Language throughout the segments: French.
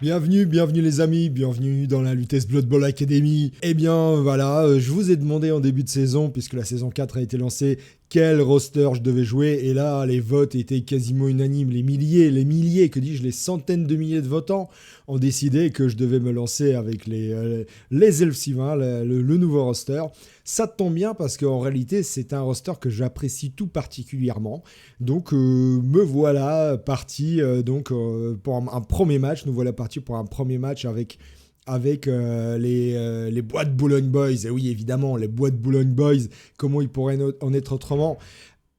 Bienvenue les amis, bienvenue dans la Lutèce Blood Bowl Academy. Eh bien voilà, je vous ai demandé en début de saison, puisque la saison 4 a été lancée, quel roster je devais jouer. Et là, les votes étaient quasiment unanimes. Que dis-je, les centaines de milliers de votants ont décidé que je devais me lancer avec les Elfes Sylvains, le nouveau roster. Ça tombe bien parce qu'en réalité, c'est un roster que j'apprécie tout particulièrement. Donc me voilà parti pour un premier match. Nous voilà partis pour un premier match avec les Bois de Boulogne Boys. Et oui, évidemment, les Bois de Boulogne Boys, comment ils pourraient en être autrement?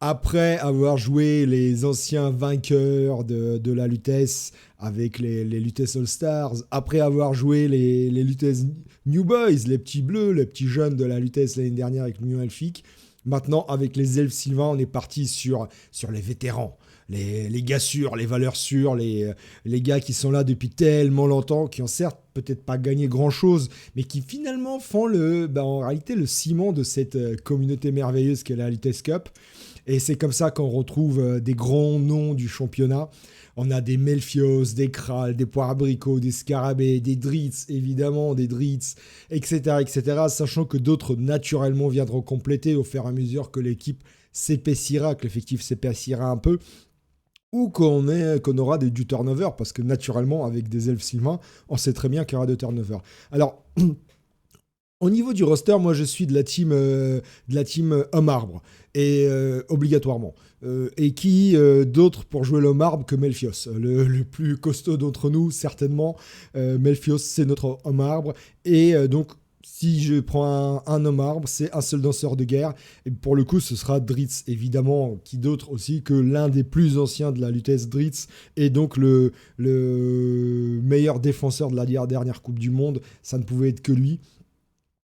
Après avoir joué les anciens vainqueurs de la Lutèce avec les Lutèce All-Stars, après avoir joué les Lutèce New Boys, les petits bleus, les petits jeunes de la Lutèce l'année dernière avec l'Union Elfique, maintenant avec les Elfes Sylvains, on est parti sur les vétérans. Les gars sûrs, les valeurs sûres, les gars qui sont là depuis tellement longtemps, qui ont certes peut-être pas gagné grand-chose, mais qui finalement font en réalité le ciment de cette communauté merveilleuse qu'est la Lutèce Cup. Et c'est comme ça qu'on retrouve des grands noms du championnat. On a des Melfios, des Kral, des Poires Abricots, des Scarabées, des Dritz, évidemment, des Dritz, etc., etc., sachant que d'autres, naturellement, viendront compléter au fur et à mesure que l'équipe s'épaissira, que l'effectif s'épaissira un peu, ou qu'on aura du turnover, parce que naturellement, avec des Elfes Sylvains, on sait très bien qu'il y aura de turnover. Alors, au niveau du roster, moi je suis de la team Homme Arbre, et obligatoirement. Et qui d'autre pour jouer l'Homme Arbre que Melfios, le plus costaud d'entre nous, certainement. Melfios, c'est notre Homme Arbre, et donc si je prends un Homme Arbre, c'est un seul danseur de guerre, et pour le coup ce sera Dritz, évidemment, qui d'autre aussi que l'un des plus anciens de la Lutèce, Dritz, et donc le meilleur défenseur de la dernière Coupe du Monde, ça ne pouvait être que lui.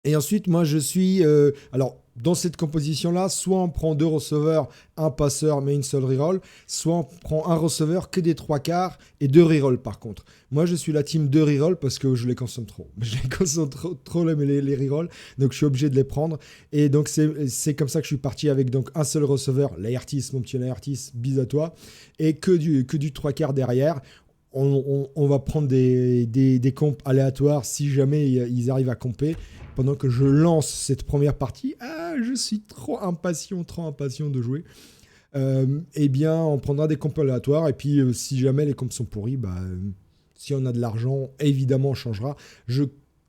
Et ensuite, moi, je suis... alors, dans cette composition-là, soit on prend deux receveurs, un passeur, mais une seule reroll, soit on prend un receveur que des trois quarts et deux rerolls, par contre. Moi, je suis la team de reroll parce que je les consomme trop. Je les consomme trop les rerolls, donc je suis obligé de les prendre. Et donc, c'est comme ça que je suis parti avec donc un seul receveur, Laertis, mon petit Laertis, bis à toi, et que du trois quarts derrière. On va prendre des comptes aléatoires si jamais ils arrivent à comper. Pendant que je lance cette première partie, je suis trop impatient de jouer. Eh bien, on prendra des comptes aléatoires. Et puis, si jamais les comptes sont pourris, si on a de l'argent, évidemment, on changera. Je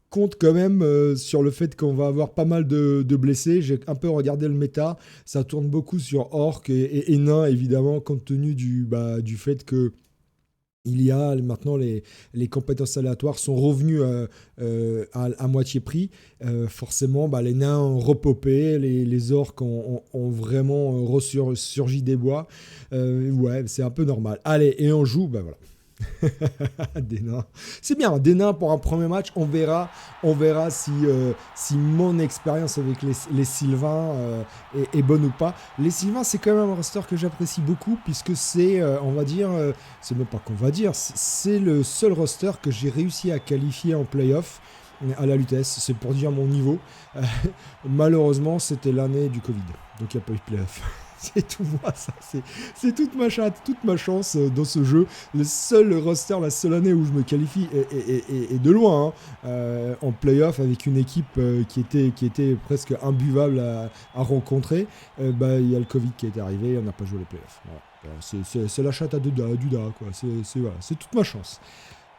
compte quand même sur le fait qu'on va avoir pas mal de blessés. J'ai un peu regardé le méta. Ça tourne beaucoup sur Orc et Nain, évidemment, compte tenu du fait que il y a maintenant les compétences aléatoires sont revenues à moitié prix. Forcément, les nains ont repopé, les orques ont vraiment ressurgi des bois. Ouais, c'est un peu normal. Allez, et on joue, voilà. Des nains. C'est bien, des nains pour un premier match. On verra si mon expérience avec les Sylvains est bonne ou pas. Les Sylvains, c'est quand même un roster que j'apprécie beaucoup, puisque c'est, on va dire, c'est même pas qu'on va dire, c'est le seul roster que j'ai réussi à qualifier en playoff à la Lutèce. C'est pour dire mon niveau. Malheureusement, c'était l'année du Covid, donc il n'y a pas eu de playoff. C'est tout moi, ça. C'est toute ma chance dans ce jeu. Le seul roster, la seule année où je me qualifie, et de loin, en playoff avec une équipe qui était presque imbuvable à rencontrer. Il y a le Covid qui est arrivé et on n'a pas joué les playoffs. Voilà. C'est la chatte à Duda, quoi. C'est toute ma chance.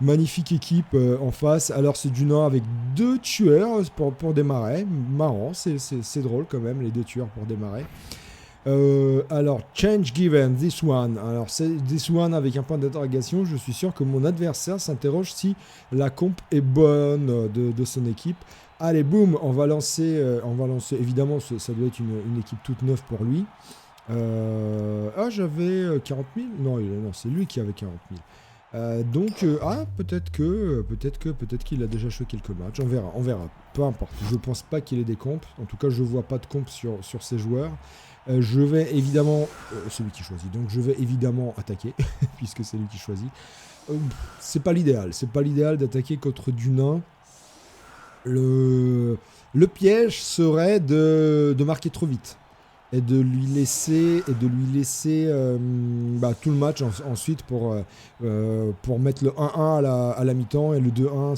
Magnifique équipe en face. Alors c'est du Nord avec deux tueurs pour démarrer. Marrant, c'est drôle quand même, les deux tueurs pour démarrer. Alors, change given, this one. Alors, c'est this one avec un point d'interrogation. Je suis sûr que mon adversaire s'interroge si la comp est bonne de son équipe. Allez, boum, on va lancer. Évidemment, ça doit être une équipe toute neuve pour lui. J'avais 40 000 Non, c'est lui qui avait 40 000. Peut-être qu'il a déjà joué quelques matchs. On verra. Peu importe. Je pense pas qu'il ait des comptes. En tout cas, je vois pas de comptes sur ses joueurs. Je vais évidemment... c'est lui qui choisit. Donc, je vais évidemment attaquer, puisque c'est lui qui choisit. C'est pas l'idéal. C'est pas l'idéal d'attaquer contre du nain. Le piège serait de marquer trop vite. et de lui laisser tout le match ensuite pour mettre le 1-1 à la mi-temps et le 2-1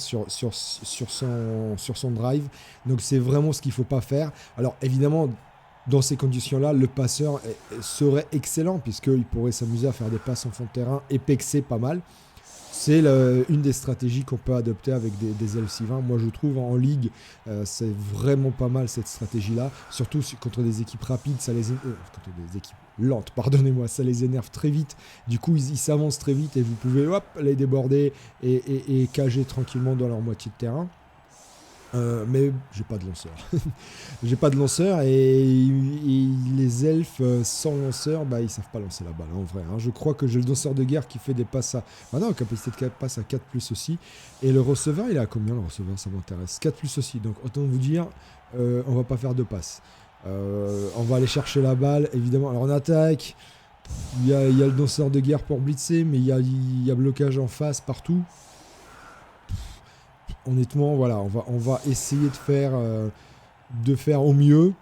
sur son drive. Donc c'est vraiment ce qu'il ne faut pas faire. Alors évidemment, dans ces conditions-là, le passeur serait excellent puisqu'il pourrait s'amuser à faire des passes en fond de terrain et pexer pas mal. C'est une des stratégies qu'on peut adopter avec des elfes Sylvains. Moi, je trouve en ligue, c'est vraiment pas mal cette stratégie-là. Surtout contre des équipes rapides, contre des équipes lentes, pardonnez-moi, ça les énerve très vite. Du coup, ils s'avancent très vite et vous pouvez les déborder et cager tranquillement dans leur moitié de terrain. Mais j'ai pas de lanceur. J'ai pas de lanceur et les elfes sans lanceur, ils savent pas lancer la balle en vrai. Hein. Je crois que j'ai le danseur de guerre qui fait des passes à... capacité de passe à 4+ aussi. Et le receveur, il est à combien le receveur? Ça m'intéresse. 4+ aussi. Donc autant vous dire, on va pas faire de passes. On va aller chercher la balle, évidemment. Alors on attaque. Il y a le danseur de guerre pour blitzer, mais il y a blocage en face partout. Honnêtement, voilà, on va essayer de faire au mieux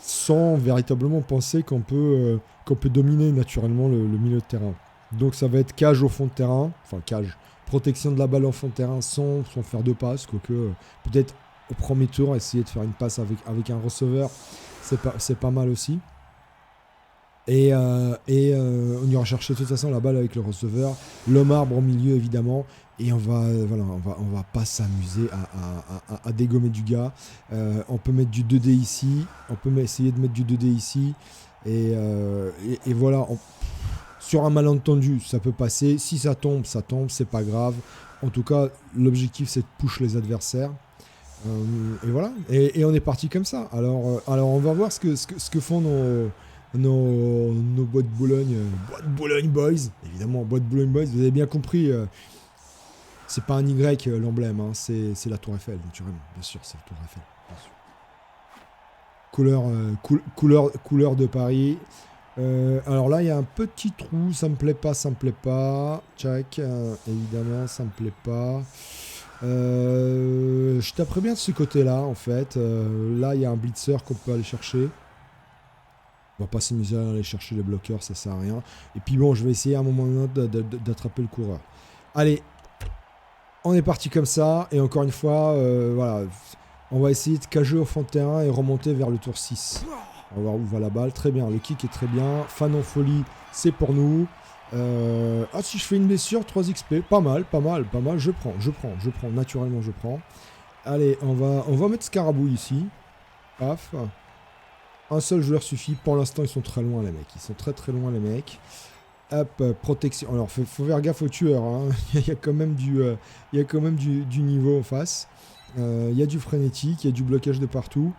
sans véritablement penser qu'on peut dominer naturellement le milieu de terrain. Donc ça va être cage au fond de terrain, protection de la balle au fond de terrain sans faire de passe, quoique peut-être au premier tour essayer de faire une passe avec un receveur, c'est pas mal aussi. Et on ira chercher de toute façon la balle avec le receveur, l'homme arbre au milieu évidemment, et on va pas s'amuser à dégommer du gars. On peut mettre du 2D ici, on peut essayer de mettre du 2D ici, et voilà. Sur un malentendu, ça peut passer. Si ça tombe, c'est pas grave. En tout cas, l'objectif c'est de push les adversaires. Et voilà. Et on est parti comme ça. Alors on va voir ce que font nos Bois de Boulogne, Bois de Boulogne Boys, évidemment, Bois de Boulogne Boys, vous avez bien compris, c'est pas un Y l'emblème, hein, c'est la Tour Eiffel, naturellement, bien sûr, c'est la Tour Eiffel, bien sûr. Couleur de Paris. Alors là, il y a un petit trou, ça me plaît pas, tchac, évidemment, ça me plaît pas. Je taperais bien de ce côté-là, en fait. Là, il y a un blitzer qu'on peut aller chercher. On va pas s'amuser à aller chercher les bloqueurs, ça sert à rien. Et puis bon, je vais essayer à un moment ou à un autre d'attraper le coureur. Allez, on est parti comme ça. Et encore une fois, voilà, on va essayer de cager au fond de terrain et remonter vers le tour 6. On va voir où va la balle. Très bien, le kick est très bien. Fan en folie, c'est pour nous. Si je fais une blessure, 3 XP, pas mal. Je prends, naturellement je prends. Allez, on va mettre Scarabouille ici. Paf. Un seul joueur suffit. Pour l'instant, ils sont très loin, les mecs. Ils sont très loin, les mecs. Hop, protection. Alors, faut faire gaffe aux tueurs. Hein. Il y a quand même du niveau en face. Il y a du frénétique, il y a du blocage de partout.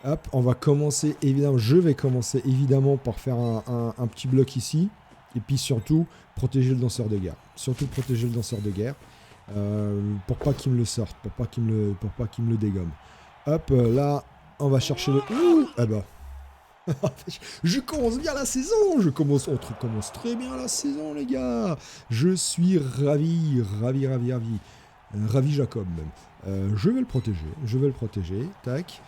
Hop, on va commencer, évidemment. Je vais commencer, évidemment, par faire un petit bloc ici. Et puis, surtout, protéger le danseur de guerre. Pour pas qu'il me le sorte, pour pas qu'il me le dégomme. Hop, là, on va chercher le... Ouh, eh ben... Je commence bien la saison, on commence très bien la saison, les gars. Je suis ravi Jacob même. Je vais le protéger, tac.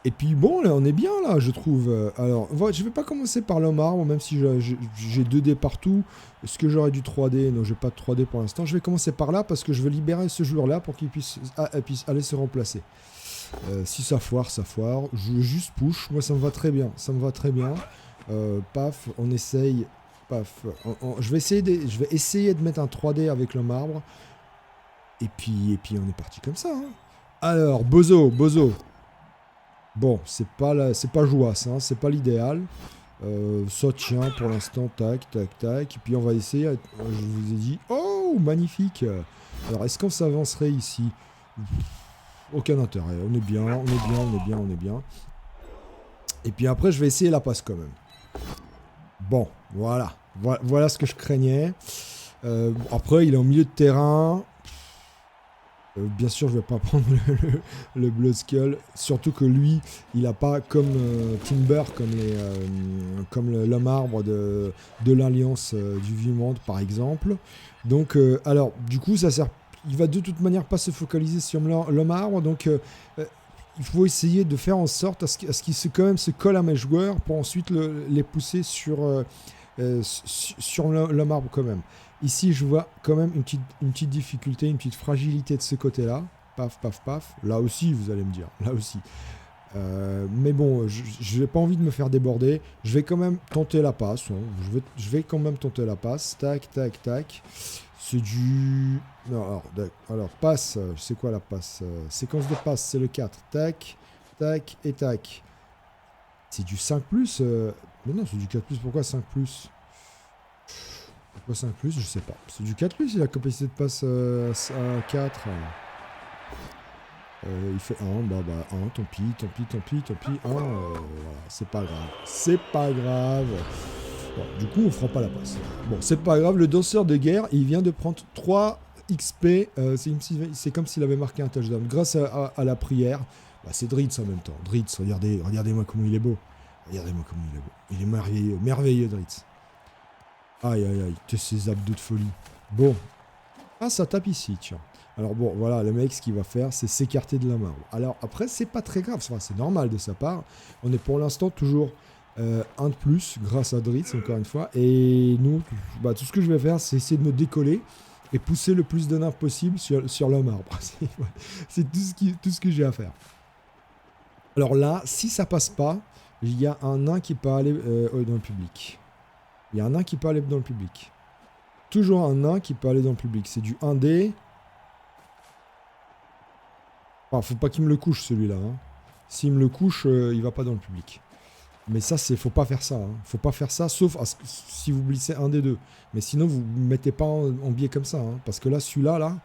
Et puis bon, là on est bien là, je trouve. Alors, je vais pas commencer par l'homme arbre, même si j'ai 2D partout. Est-ce que j'aurais du 3D? Non, j'ai pas de 3D pour l'instant. Je vais commencer par là parce que je veux libérer ce joueur-là pour qu'il puisse aller se remplacer. Si ça foire, ça foire. Je veux juste push. Moi, ça me va très bien. Paf, on essaye. Paf. Je vais essayer de mettre un 3D avec le marbre. Et puis on est parti comme ça. Hein. Alors, Bozo. Bon, c'est pas jouasse, hein, c'est pas l'idéal. Ça tient pour l'instant. Tac. Et puis on va essayer. Je vous ai dit. Oh, magnifique. Alors, est-ce qu'on s'avancerait ici? Aucun intérêt, on est bien. Et puis après, je vais essayer la passe quand même. Bon, voilà ce que je craignais. Après, il est en milieu de terrain. Bien sûr, je vais pas prendre le Blood Skull. Surtout que lui, il n'a pas comme Timber, comme l'homme arbre de l'Alliance du Vieux Monde, par exemple. Donc, alors, du coup, ça sert... Il va de toute manière pas se focaliser sur l'homme arbre, donc il faut essayer de faire en sorte à ce qu'ils quand même se collent à mes joueurs pour ensuite les pousser sur le marbre quand même. Ici, je vois quand même une petite difficulté, une petite fragilité de ce côté-là. Paf, paf, paf. Là aussi, vous allez me dire. Là aussi. Mais bon, je n'ai pas envie de me faire déborder. Je vais quand même tenter la passe. Hein. Je vais quand même tenter la passe. Tac, tac, tac. C'est du... Non, alors passe. C'est quoi la passe? Séquence de passe, c'est le 4. Tac, tac et tac. C'est du 5+. Mais non, c'est du 4+. Pourquoi 5+? Pourquoi 5+? Je sais pas. C'est du 4+, il a la capacité de passe à 4. Il fait 1, 1, tant pis, 1, voilà, c'est pas grave. C'est pas grave. Bon, du coup, on fera pas la passe. Bon, c'est pas grave, le danseur de guerre, il vient de prendre 3 XP, c'est comme s'il avait marqué un touchdown. Grâce à la prière, c'est Dritz en même temps. Dritz, regardez-moi comment il est beau. Regardez-moi comment il est beau. Il est merveilleux, merveilleux Dritz. Aïe, aïe, aïe, ces abdos de folie. Bon. Ah, ça tape ici, tiens. Alors bon, voilà, le mec, ce qu'il va faire, c'est s'écarter de la marbre. Alors après, c'est pas très grave, c'est normal de sa part. On est pour l'instant toujours 1 de plus, grâce à Dritz, encore une fois. Et nous, tout ce que je vais faire, c'est essayer de me décoller et pousser le plus de nains possible sur le marbre. C'est tout ce que j'ai à faire. Alors là, si ça passe pas, il y a un nain qui peut aller dans le public. Il y a un nain qui peut aller dans le public. Toujours un nain qui peut aller dans le public. C'est du 1D. Faut pas qu'il me le couche celui-là. Hein. S'il me le couche, il va pas dans le public. Mais ça, faut pas faire ça. Hein. Faut pas faire ça, sauf si vous blissez un des deux. Mais sinon, vous ne mettez pas en biais comme ça. Hein. Parce que là, celui-là,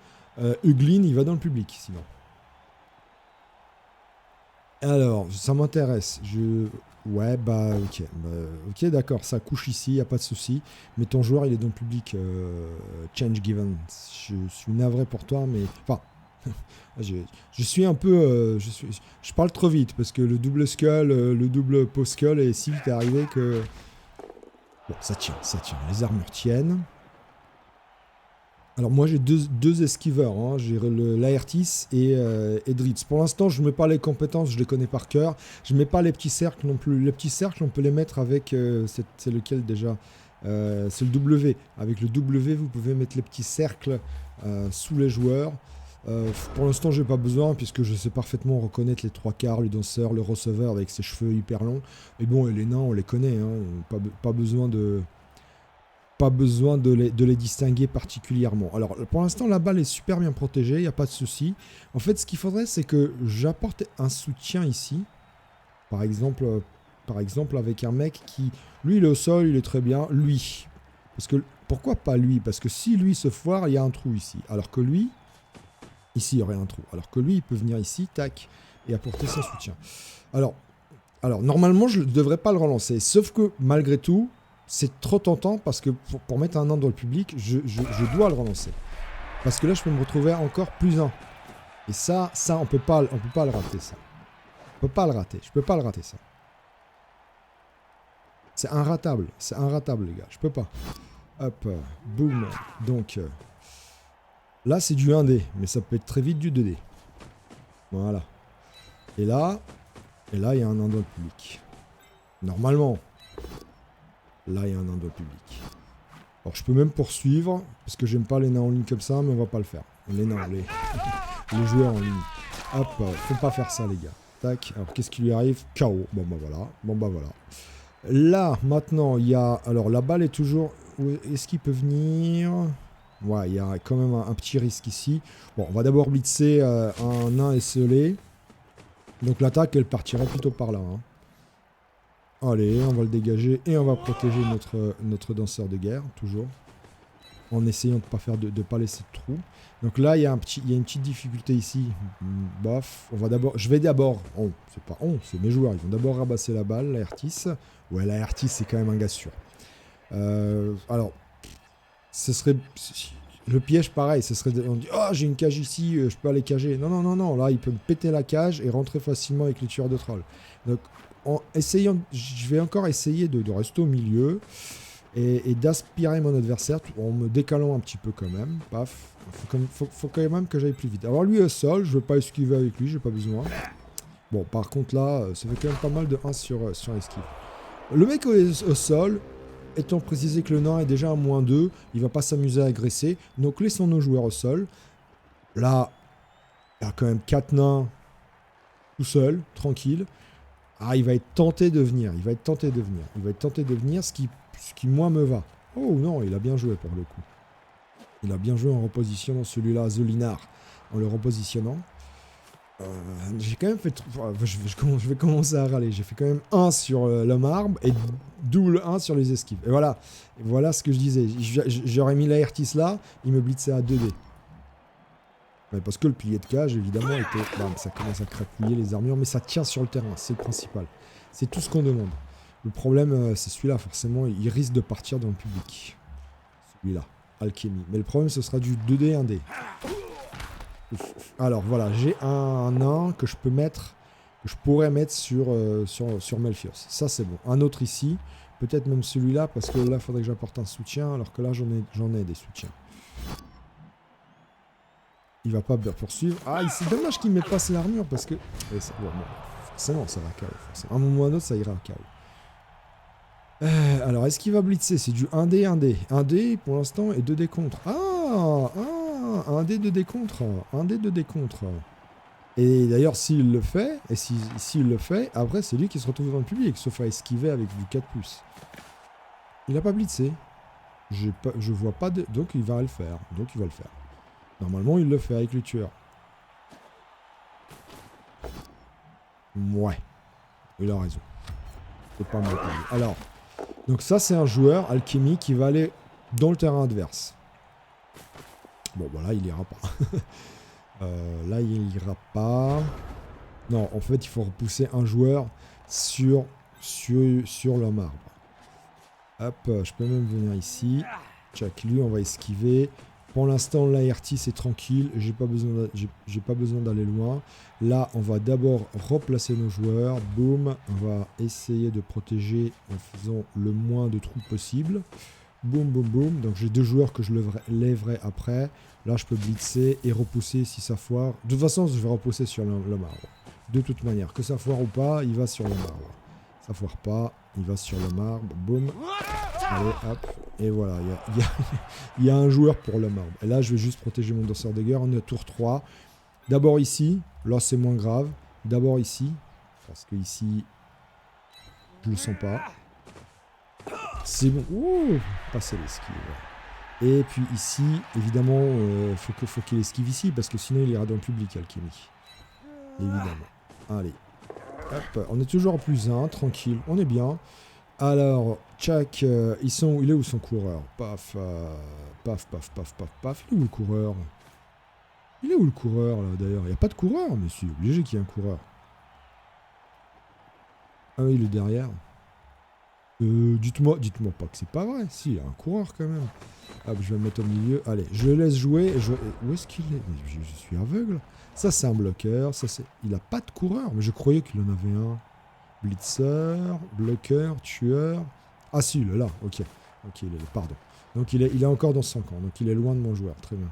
Huglin, il va dans le public, sinon. Alors, ça m'intéresse. Ouais, ok. Ok, d'accord, ça couche ici, y a pas de souci. Mais ton joueur, il est dans le public. Change given. Je suis navré pour toi, mais... Enfin... je suis un peu... je parle trop vite, parce que le double skull, le double post skull est si vite arrivé que... Bon, ça tient. Les armures tiennent. Alors moi j'ai deux esquiveurs, hein. J'ai l'Aertis et Dritz. Pour l'instant je ne mets pas les compétences, je les connais par cœur. Je ne mets pas les petits cercles non plus. Les petits cercles on peut les mettre avec, c'est lequel déjà c'est le W. Avec le W vous pouvez mettre les petits cercles sous les joueurs. Pour l'instant j'ai pas besoin puisque je sais parfaitement reconnaître les trois quarts, le danseur, le receveur avec ses cheveux hyper longs. Et bon, et les nains on les connaît, hein. Pas besoin de les distinguer particulièrement. Alors pour l'instant la balle est super bien protégée, il n'y a pas de souci. En fait ce qu'il faudrait c'est que j'apporte un soutien ici. Par exemple avec un mec qui, lui il est au sol, il est très bien, lui. Parce que, pourquoi pas lui? Parce que si lui se foire, il y a un trou ici. Alors que lui, ici il y aurait un trou. Alors que lui il peut venir ici, tac, et apporter son soutien. Alors normalement je ne devrais pas le relancer. Sauf que malgré tout, c'est trop tentant parce que pour mettre un nain dans le public, je dois le relancer. Parce que là, je peux me retrouver encore plus un. Et ça on peut pas le rater, ça. On peut pas le rater. Je peux pas le rater, ça. C'est inratable, les gars. Je peux pas. Hop, boum. Donc, là, c'est du 1D, mais ça peut être très vite du 2D. Voilà. Et là, il y a un nain dans le public. Normalement. Là, il y a un nain dans le public. Alors, je peux même poursuivre, parce que j'aime pas les nains en ligne comme ça, mais on va pas le faire. Les nains, les joueurs en ligne. Hop, faut pas faire ça, les gars. Tac, alors qu'est-ce qui lui arrive? KO. Bon, bah voilà. Là, maintenant, il y a... Alors, la balle est toujours... Est-ce qu'il peut venir? Ouais, il y a quand même un petit risque ici. Bon, on va d'abord blitzer un nain esselé. Donc, l'attaque, elle partirait plutôt par là, hein. Allez, on va le dégager et on va protéger notre danseur de guerre, toujours. En essayant de pas laisser de trou. Donc là, il y a une petite difficulté ici. Bof, je vais d'abord... Oh, c'est pas on, c'est mes joueurs. Ils vont d'abord rabasser la balle, l'Aertis. Ouais, l'Aertis, c'est quand même un gars sûr. Alors, ce serait... Le piège, pareil, ce serait... On dit, oh, j'ai une cage ici, je peux aller cager. Non. Là, il peut me péter la cage et rentrer facilement avec les tueurs de trolls. Donc... je vais encore essayer de rester au milieu et d'aspirer mon adversaire en me décalant un petit peu quand même. Paf, faut quand même que j'aille plus vite. Alors lui est au sol, je ne veux pas esquiver avec lui, j'ai pas besoin. Bon, par contre là, ça fait quand même pas mal de 1 sur esquive. Le mec au sol, étant précisé que le nain est déjà à -2, il va pas s'amuser à agresser. Donc laissons nos joueurs au sol. Là, il y a quand même 4 nains tout seul, tranquille. Ah, il va être tenté de venir. Il va être tenté de venir, ce qui moi me va. Oh non, il a bien joué pour le coup. Il a bien joué en repositionnant celui-là, Zolinar, en le repositionnant. J'ai quand même fait... Je vais commencer à râler. J'ai fait quand même 1 sur le marbre et double 1 sur les esquives. Et voilà ce que je disais. J'aurais mis l'Aertis là, il me blitzait à 2D. Ouais, parce que le pilier de cage, évidemment, était... Bam, ça commence à crapouiller les armures, mais ça tient sur le terrain, c'est le principal. C'est tout ce qu'on demande. Le problème, c'est celui-là, forcément, il risque de partir dans le public. Celui-là, Alchemy. Mais le problème, ce sera du 2D, 1D. Alors, voilà, j'ai un nain que je peux mettre, que je pourrais mettre sur Melfios. Ça, c'est bon. Un autre ici, peut-être même celui-là, parce que là, il faudrait que j'apporte un soutien, alors que là, j'en ai des soutiens. Il va pas poursuivre. Ah, c'est dommage qu'il ne mette pas l'armure parce que... bon, forcément, ça va KO. À un moment ou à un autre, ça ira KO. Alors, est-ce qu'il va blitzer? C'est du 1D, 1D. 1D pour l'instant et 2D contre. Ah, 1D, 2D contre. 1D, 2D contre. Et d'ailleurs, s'il le fait, s'il le fait, après, c'est lui qui se retrouve dans le public, sauf à esquiver avec du 4+. Il n'a pas blitzé. Je vois pas de... Donc, il va le faire. Normalement, il le fait avec le tueur. Ouais. Il a raison. C'est pas mal. Alors, donc ça, c'est un joueur, Alchemy, qui va aller dans le terrain adverse. Bon, bah là, il ira pas. Là, il ira pas. Non, en fait, il faut repousser un joueur sur le marbre. Hop, je peux même venir ici. Check, lui, on va esquiver. Pour l'instant, l'Aertis est tranquille, j'ai pas besoin d'aller loin. Là, on va d'abord replacer nos joueurs. Boum, on va essayer de protéger en faisant le moins de trous possible. Boum, boum, boum. Donc j'ai 2 joueurs que je lèverai après. Là, je peux blitzer et repousser si ça foire. De toute façon, je vais repousser sur le marbre. De toute manière, que ça foire ou pas, il va sur le marbre. Ça foire pas, il va sur le marbre. Boum. Allez, hop. Et voilà, il y a un joueur pour le marbre. Et là, je vais juste protéger mon danseur de guerre. On est à tour 3. D'abord ici. Là, c'est moins grave. D'abord ici. Parce que ici, je le sens pas. C'est bon. Ouh, passer l'esquive. Et puis ici, évidemment, faut qu'il esquive ici. Parce que sinon, il ira dans le public, Alchemy. Évidemment. Allez. Hop. On est toujours en +1. Tranquille. On est bien. Alors, Tchak, il est où son coureur? Paf, paf, paf, paf, paf, paf. Il est où le coureur? Il est où le coureur, là, d'ailleurs? Il n'y a pas de coureur, mais c'est obligé qu'il y ait un coureur. Ah oui, il est derrière. Dites-moi pas que c'est pas vrai. Si, il y a un coureur, quand même. Ah, je vais me mettre au milieu. Allez, je le laisse jouer. Où est-ce qu'il est? Je suis aveugle. Ça, c'est un bloqueur. Ça, c'est... Il n'a pas de coureur, mais je croyais qu'il en avait un. Blitzer, bloqueur, tueur. Ah si, il est là, ok. Ok, il est là, pardon. Donc il est encore dans son camp, donc il est loin de mon joueur, très bien.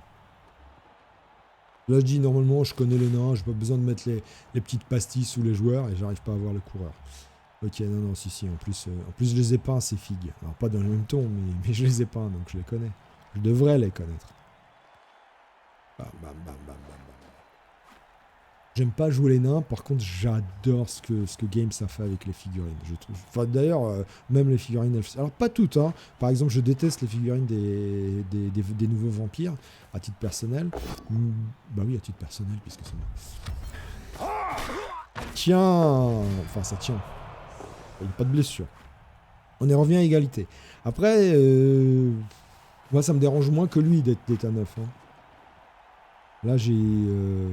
Là je dis normalement je connais les nains, j'ai pas besoin de mettre les petites pastilles sous les joueurs et j'arrive pas à voir le coureur. Ok, non, si, en plus je les ai peints ces figues. Alors pas dans le même ton, mais je les ai peints, donc je les connais. Je devrais les connaître. Bam, bam, bam, bam, bam. J'aime pas jouer les nains, par contre j'adore ce que Games a fait avec les figurines. Je trouve. Enfin d'ailleurs, même les figurines, alors pas toutes, hein. Par exemple, je déteste les figurines des nouveaux vampires, à titre personnel. Bah oui, à titre personnel, puisque c'est moi. Tiens. Enfin ça tient. Il n'y a pas de blessure. On est revenu à égalité. Après, moi ça me dérange moins que lui d'être à 9. Hein. Là, j'ai... de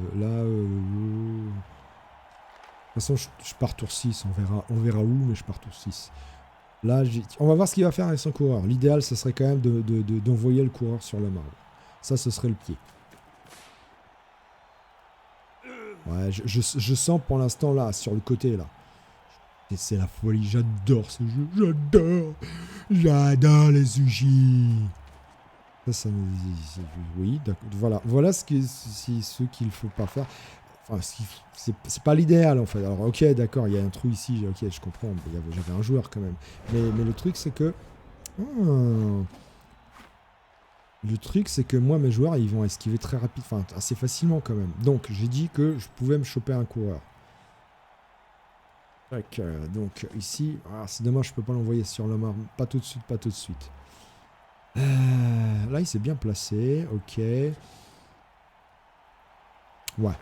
toute façon, je pars tour 6. On verra où, mais je pars tour 6. Là, on va voir ce qu'il va faire avec son coureur. L'idéal, ce serait quand même d'envoyer le coureur sur le marbre. Ça, ce serait le pied. Ouais, je sens pour l'instant, là, sur le côté, là. Et c'est la folie. J'adore ce jeu. J'adore les Uji. Ça oui, d'accord. Voilà ce qu'il ne faut pas faire. Enfin, c'est pas l'idéal en fait. Alors ok, d'accord, il y a un trou ici, ok, je comprends, j'avais un joueur quand même. Mais le truc c'est que... Le truc c'est que moi mes joueurs ils vont esquiver très rapide, enfin assez facilement quand même. Donc j'ai dit que je pouvais me choper un coureur. Donc ici, c'est dommage je peux pas l'envoyer sur le marbre. Pas tout de suite, pas tout de suite. Là il s'est bien placé, ok. Ouais.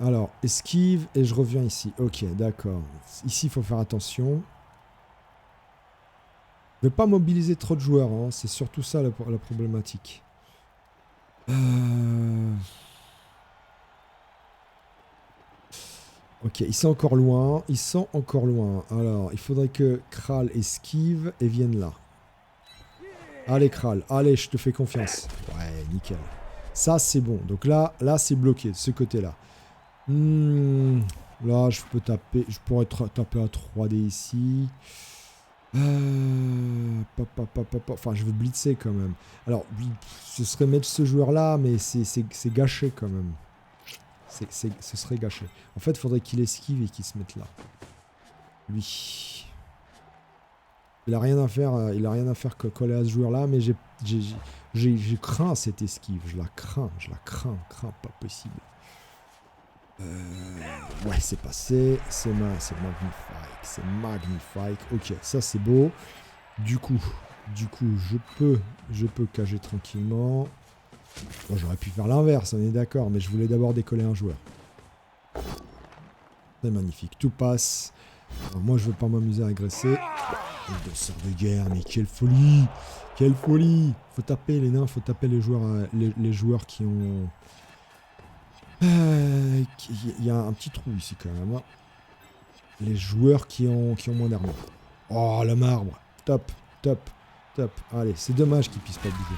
Alors, esquive et je reviens ici. Ok, d'accord. Ici, il faut faire attention. Je ne vais pas mobiliser trop de joueurs. Hein. C'est surtout ça la problématique. Ok, ils sont encore loin. Ils sont encore loin. Alors, il faudrait que Kral esquive et vienne là. Allez, Kral. Allez, je te fais confiance. Ouais, nickel. Ça, c'est bon. Donc là c'est bloqué de ce côté-là. Là, je peux taper. Je pourrais taper à 3D ici. Enfin, je veux blitzer quand même. Alors, ce serait mettre ce joueur-là, mais c'est gâché quand même. Ce serait gâché. En fait, il faudrait qu'il esquive et qu'il se mette là. Lui. Il a rien à faire que coller à ce joueur-là, mais j'ai craint cette esquive. Je la crains, pas possible. Ouais, c'est passé. C'est magnifique. Ok, ça c'est beau. Du coup, je peux cager tranquillement. Bon, j'aurais pu faire l'inverse, on est d'accord, mais je voulais d'abord décoller un joueur. C'est magnifique, tout passe. Alors, moi, je veux pas m'amuser à agresser. Deux sorts de guerre, mais quelle folie! Quelle folie! Faut taper les nains, faut taper les joueurs qui ont... Il y a un petit trou ici quand même. Hein. Les joueurs qui ont moins d'armure. Oh, le marbre! Top. Allez, c'est dommage qu'ils puissent pas bouger.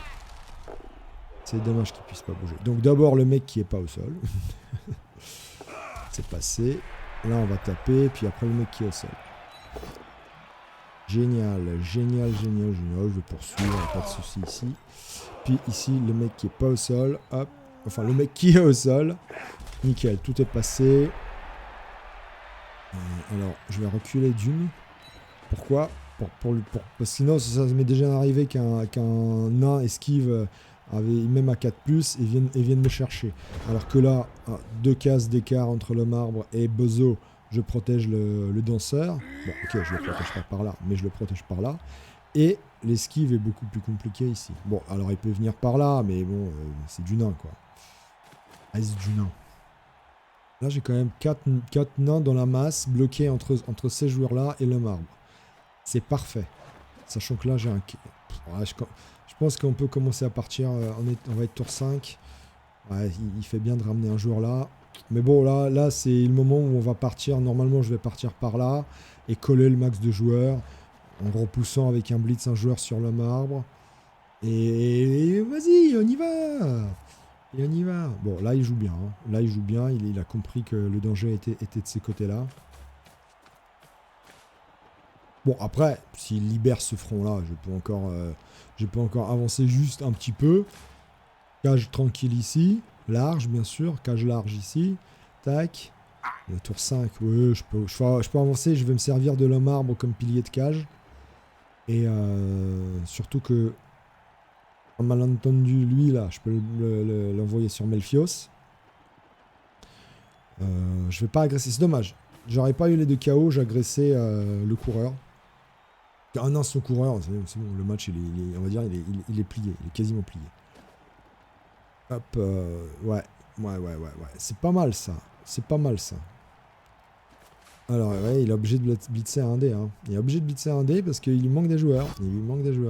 Donc d'abord le mec qui est pas au sol. C'est passé. Là on va taper, puis après le mec qui est au sol. Génial. Je vais poursuivre, pas de souci ici. Puis ici, le mec qui est pas au sol. Hop. Enfin, le mec qui est au sol. Nickel, tout est passé. Alors, je vais reculer d'une. Pourquoi ? Parce que sinon, ça m'est déjà arrivé qu'un nain esquive même à 4+, et vienne me chercher. Alors que là, 2 cases d'écart entre le marbre et Bozo, je protège le danseur. Bon, ok, je le protège pas par là, mais je le protège par là. Et l'esquive est beaucoup plus compliquée ici. Bon, alors il peut venir par là, mais bon, c'est du nain, quoi. Ah, c'est du nain. Là, j'ai quand même 4 nains dans la masse, bloqués entre ces joueurs-là et le marbre. C'est parfait. Sachant que là, j'ai un... Ouais, je pense qu'on peut commencer à partir. On va être tour 5. Ouais, il fait bien de ramener un joueur là. Mais bon, là c'est le moment où on va partir. Normalement, je vais partir par là et coller le max de joueurs en repoussant avec un blitz un joueur sur le marbre. Et vas-y, on y va. Et on y va. Bon, là, il joue bien. Hein. Là, il joue bien. Il a compris que le danger était de ces côtés-là. Bon, après, s'il libère ce front-là, je peux encore avancer juste un petit peu. Cage tranquille ici. Large, bien sûr. Cage large ici. Tac. Le tour 5. Oui, je peux avancer. Je vais me servir de l'homme arbre comme pilier de cage. Et surtout que, en malentendu, lui, là, je peux l'envoyer sur Melfios. Je vais pas agresser. C'est dommage. J'aurais pas eu les 2 KO. J'agressais le coureur. Ah non, son coureur, c'est bon, le match, on va dire, il est plié, il est quasiment plié. Hop, ouais. C'est pas mal ça. Alors, ouais, il est obligé de blitzer un dé. Hein. Il est obligé de blitzer un dé parce qu'il lui manque des joueurs.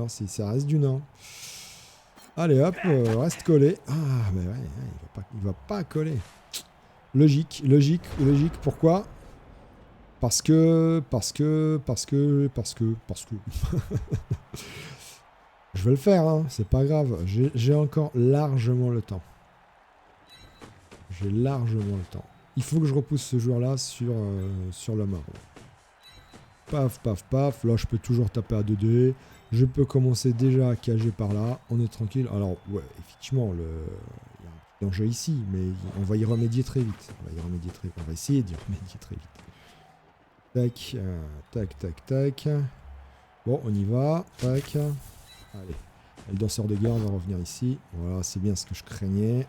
Ça reste du nain. Allez, hop, reste collé. Ah, mais ouais, il va pas coller. Logique. Pourquoi ? Parce que... Je vais le faire, hein, c'est pas grave. J'ai encore largement le temps. Il faut que je repousse ce joueur-là sur le marbre. Paf. Là, je peux toujours taper à 2D. Je peux commencer déjà à cager par là. On est tranquille. Alors, ouais, effectivement, il y a un danger ici, mais on va y remédier très vite. On va essayer d'y remédier très vite. Tac, tac, tac, tac. Bon, on y va. Tac. Allez. Le danseur de guerre va revenir ici. Voilà, c'est bien ce que je craignais.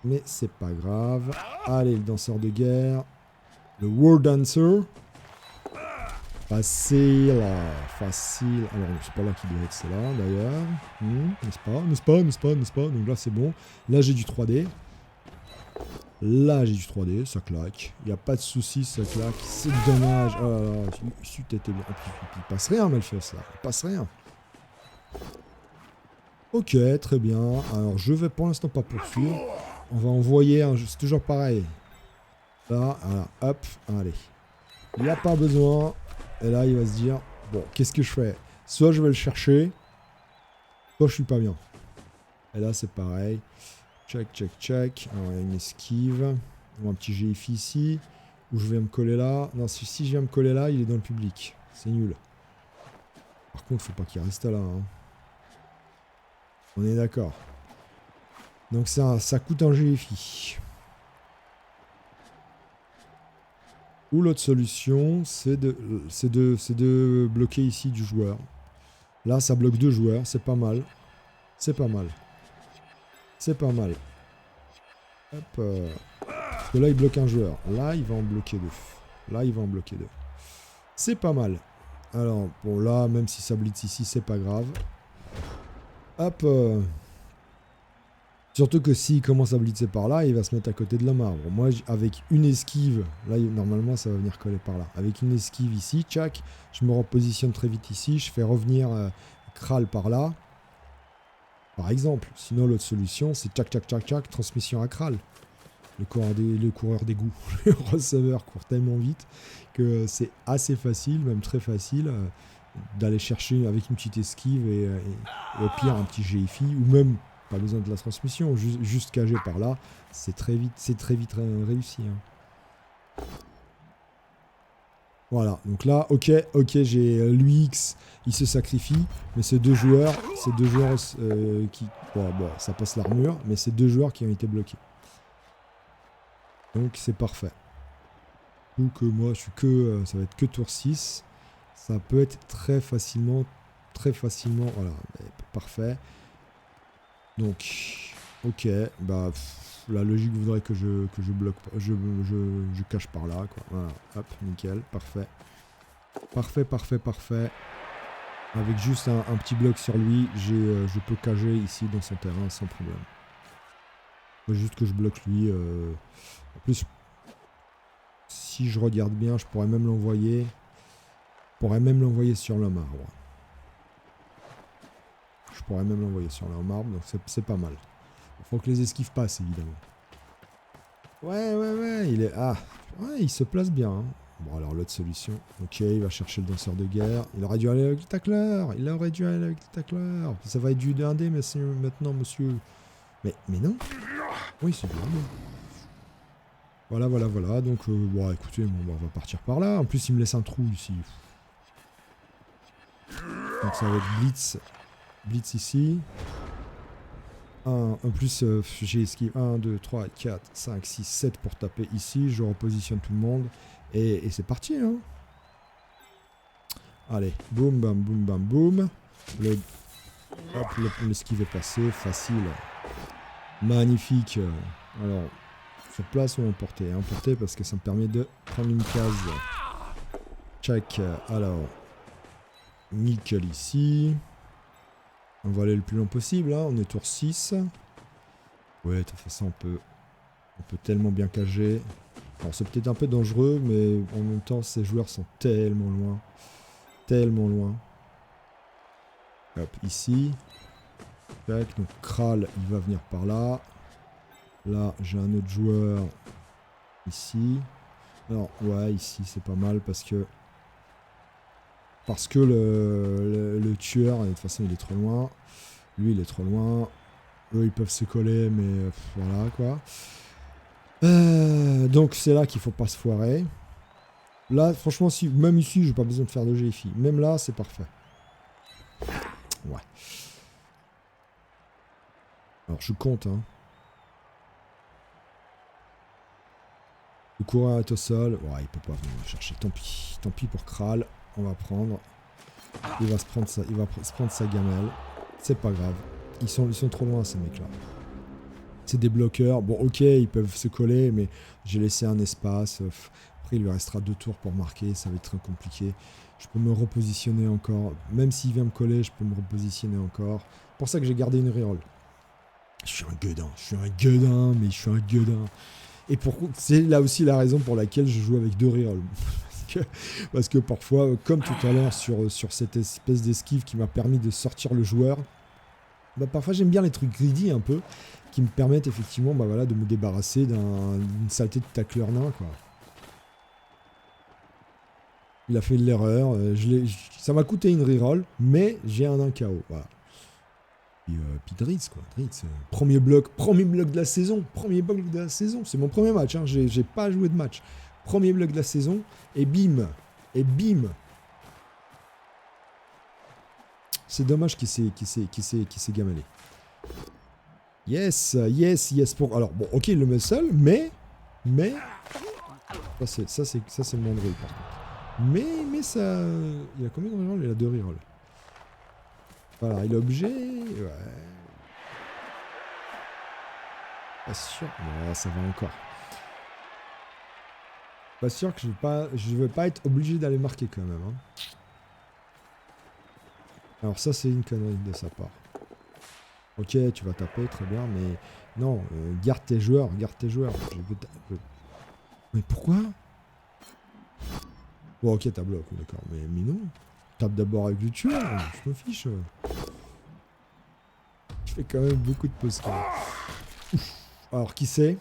Mais c'est pas grave. Allez, le danseur de guerre. Le War Dancer. Facile. Facile. Alors, c'est pas là qu'il doit être, c'est là, d'ailleurs. N'est-ce pas. Donc là, c'est bon. Là, j'ai du 3D. Là, j'ai du 3D. Ça claque. Il n'y a pas de souci, ça claque. C'est dommage. Oh là là. T'étais bien. Il passe rien, Malpheus, là. Il passe rien. Ok, très bien. Alors, je vais pour l'instant pas poursuivre. On va envoyer un... C'est toujours pareil. Là, voilà. Hop. Allez. Il n'y a pas besoin. Et là, il va se dire, bon, qu'est-ce que je fais? Soit je vais le chercher, soit je suis pas bien. Et là, c'est pareil. Check, check, check. Alors, il y a une esquive. Un petit GF ici. Où je vais me coller là. Non, si je viens me coller là, il est dans le public. C'est nul. Par contre, faut pas qu'il reste là. Hein. On est d'accord. Donc ça coûte un GFI. Ou l'autre solution, c'est de bloquer ici du joueur. Là, ça bloque 2 joueurs, c'est pas mal. C'est pas mal. C'est pas mal. Hop. Parce que là, il bloque un joueur. Là, il va en bloquer 2. Là, il va en bloquer 2. C'est pas mal. Alors, bon, là, même si ça blitz ici, c'est pas grave. Hop. Surtout que s'il commence à blitzer par là, il va se mettre à côté de la marbre. Moi, avec une esquive, là, normalement, ça va venir coller par là. Avec une esquive ici, tchac, je me repositionne très vite ici, je fais revenir Kral par là. Par exemple. Sinon, l'autre solution, c'est tchac, tchac, tchac, tchac, transmission à Kral. Le coureur d'égout. Le receveur court tellement vite que c'est assez facile, même très facile, d'aller chercher avec une petite esquive et au pire, un petit GFI, ou même... Pas besoin de la transmission, juste cagé par là, c'est très vite réussi. Hein. Voilà, donc là, ok, j'ai l'UX, il se sacrifie, mais ces deux joueurs qui... Bon, ça passe l'armure, mais c'est 2 joueurs qui ont été bloqués. Donc c'est parfait. Donc moi, je suis que... ça va être que tour 6. Ça peut être très facilement, voilà, parfait. Donc, ok, bah la logique voudrait que je bloque, je cache par là, quoi. Voilà, hop, nickel, parfait. Parfait. Avec juste un petit bloc sur lui, je peux cager ici dans son terrain sans problème. Faut juste que je bloque lui. En plus, si je regarde bien, je pourrais même l'envoyer. Sur le marbre. Je pourrais même l'envoyer sur le marbre, donc c'est pas mal. Il faut que les esquives passent, évidemment. Ouais, il est... Ah, ouais, il se place bien. Hein. Bon, alors l'autre solution. Ok, il va chercher le danseur de guerre. Il aurait dû aller avec le tacleur. Ça va être du 1D, maintenant, monsieur. Mais non. Oui, c'est bien. Voilà. Donc, bon, écoutez, on va partir par là. En plus, il me laisse un trou ici. Donc, ça va être blitz. Blitz ici. En plus, j'ai esquive 1, 2, 3, 4, 5, 6, 7 pour taper ici. Je repositionne tout le monde. Et c'est parti. Hein. Allez, boum, bam, boum. L'esquive est passé. Facile. Magnifique. Alors, sur place ou emporter? Emporter parce que ça me permet de prendre une case. Check. Alors, nickel ici. On va aller le plus long possible, hein. On est tour 6. Ouais, de toute façon, on peut tellement bien cager. Alors, c'est peut-être un peu dangereux, mais en même temps, ces joueurs sont tellement loin. Hop, ici. Tac, donc Kral, il va venir par là. Là, j'ai un autre joueur ici. Alors, ouais, ici, c'est pas mal parce que le tueur, de toute façon, il est trop loin. Lui, il est trop loin. Eux, ils peuvent se coller, mais voilà, quoi. Donc, c'est là qu'il faut pas se foirer. Là, franchement, même ici, j'ai pas besoin de faire de GFI. Même là, c'est parfait. Ouais. Alors, je compte, hein. Le coureur est au sol. Ouais, il peut pas venir me chercher. Tant pis pour Kral. On va prendre. Il va se prendre sa gamelle. C'est pas grave. Ils sont trop loin, ces mecs-là. C'est des bloqueurs. Bon, ok, ils peuvent se coller, mais j'ai laissé un espace. Après, il lui restera 2 tours pour marquer. Ça va être très compliqué. Je peux me repositionner encore. Même s'il vient me coller, je peux me repositionner encore. C'est pour ça que j'ai gardé une reroll. Je suis un gueudin, mais je suis un gueudin. Et c'est là aussi la raison pour laquelle je joue avec 2 rerolls. Parce que parfois, comme tout à l'heure sur cette espèce d'esquive qui m'a permis de sortir le joueur, bah parfois j'aime bien les trucs greedy un peu, qui me permettent effectivement bah voilà, de me débarrasser d'une saleté de tacleur nain, quoi. Il a fait de l'erreur, ça m'a coûté une reroll, mais j'ai un 1 KO, voilà. Puis Dritz, quoi. Dritz, premier bloc de la saison. C'est mon premier match, hein. J'ai pas joué de match. Premier bloc de la saison, et bim. C'est dommage qu'il s'est gamelé. Yes. Alors, bon, ok, il le met seul, mais... Ça, c'est mon drill, par contre. Mais ça... Il a combien de rerolls? Il a 2 rerolls. Voilà, il est obligé... Ouais. Pas sûr. Ouais, ça va encore. Pas sûr que je vais pas être obligé d'aller marquer quand même. Hein. Alors ça, c'est une connerie de sa part. Ok, tu vas taper, très bien, mais... Non, garde tes joueurs. Mais pourquoi? Bon, ok, t'as bloqué, d'accord, mais non. Tape d'abord avec le tueur, je me fiche. Je fais quand même beaucoup de pauses. Alors, qui c'est?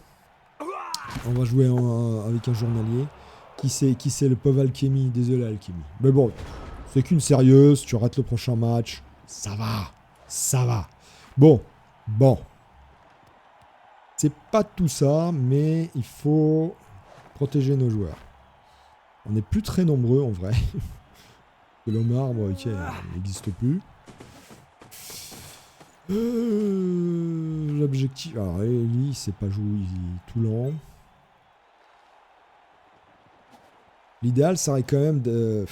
On va jouer avec un journalier. Qui c'est le pauvre Alchemy? Désolé, Alchemy. Mais bon, c'est qu'une sérieuse. Tu rates le prochain match. Ça va. Bon. C'est pas tout ça, mais il faut protéger nos joueurs. On n'est plus très nombreux, en vrai. L'homme arbre, ok, il n'existe plus. L'objectif... Alors, lui, il sait pas jouer, il est tout lent. L'idéal serait quand même de...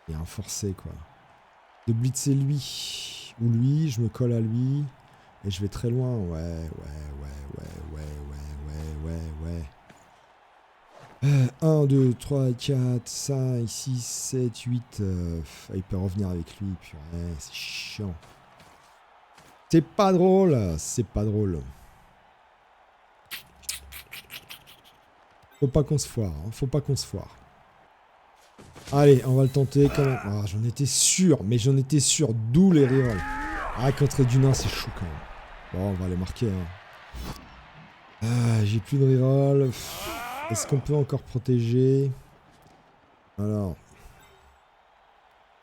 Il y a un forcé, quoi. De blitzer lui. Ou lui, je me colle à lui. Et je vais très loin. Ouais. 1, 2, 3, 4, 5, 6, 7, 8. Il peut revenir avec lui. Purée, c'est chiant. C'est pas drôle. Faut pas qu'on se foire. Allez, on va le tenter quand même. Ah, j'en étais sûr. D'où les rerolls. Ah, contre du nain, c'est chou quand même. Bon, on va les marquer. Hein. Ah, j'ai plus de reroll. Est-ce qu'on peut encore protéger? Alors.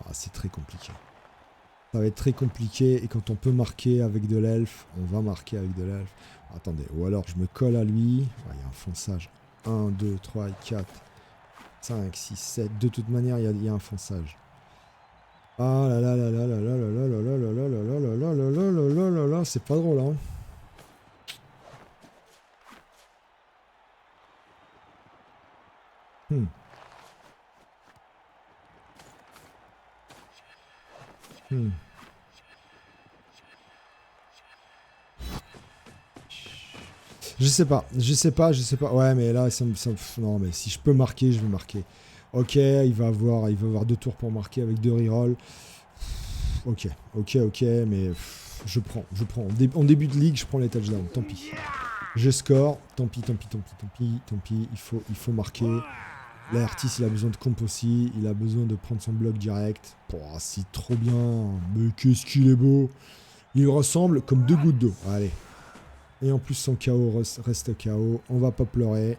Ah, c'est très compliqué. Ça va être très compliqué. Et quand on peut marquer avec de l'elfe, on va marquer avec de l'elfe. Attendez. Ou alors, je me colle à lui. Ah, il y a un fonçage. 1, 2, 3, 4, 5, 6, 7. De toute manière, il y a un fonçage. Ah là là là là là là là là là là là là là là là là là, c'est pas drôle, hein. Je sais pas. Ouais, mais là, non, mais si je peux marquer, je vais marquer. Ok, il va avoir 2 tours pour marquer avec 2 rerolls. Ok, mais je prends. En début de ligue, je prends les touchdowns, tant pis. Je score, tant pis. Il faut marquer. Là, Artis, il a besoin de comp aussi. Il a besoin de prendre son bloc direct. Oh, c'est trop bien. Mais qu'est-ce qu'il est beau. Il ressemble comme 2 gouttes d'eau. Allez. Et en plus, son KO reste KO. On va pas pleurer.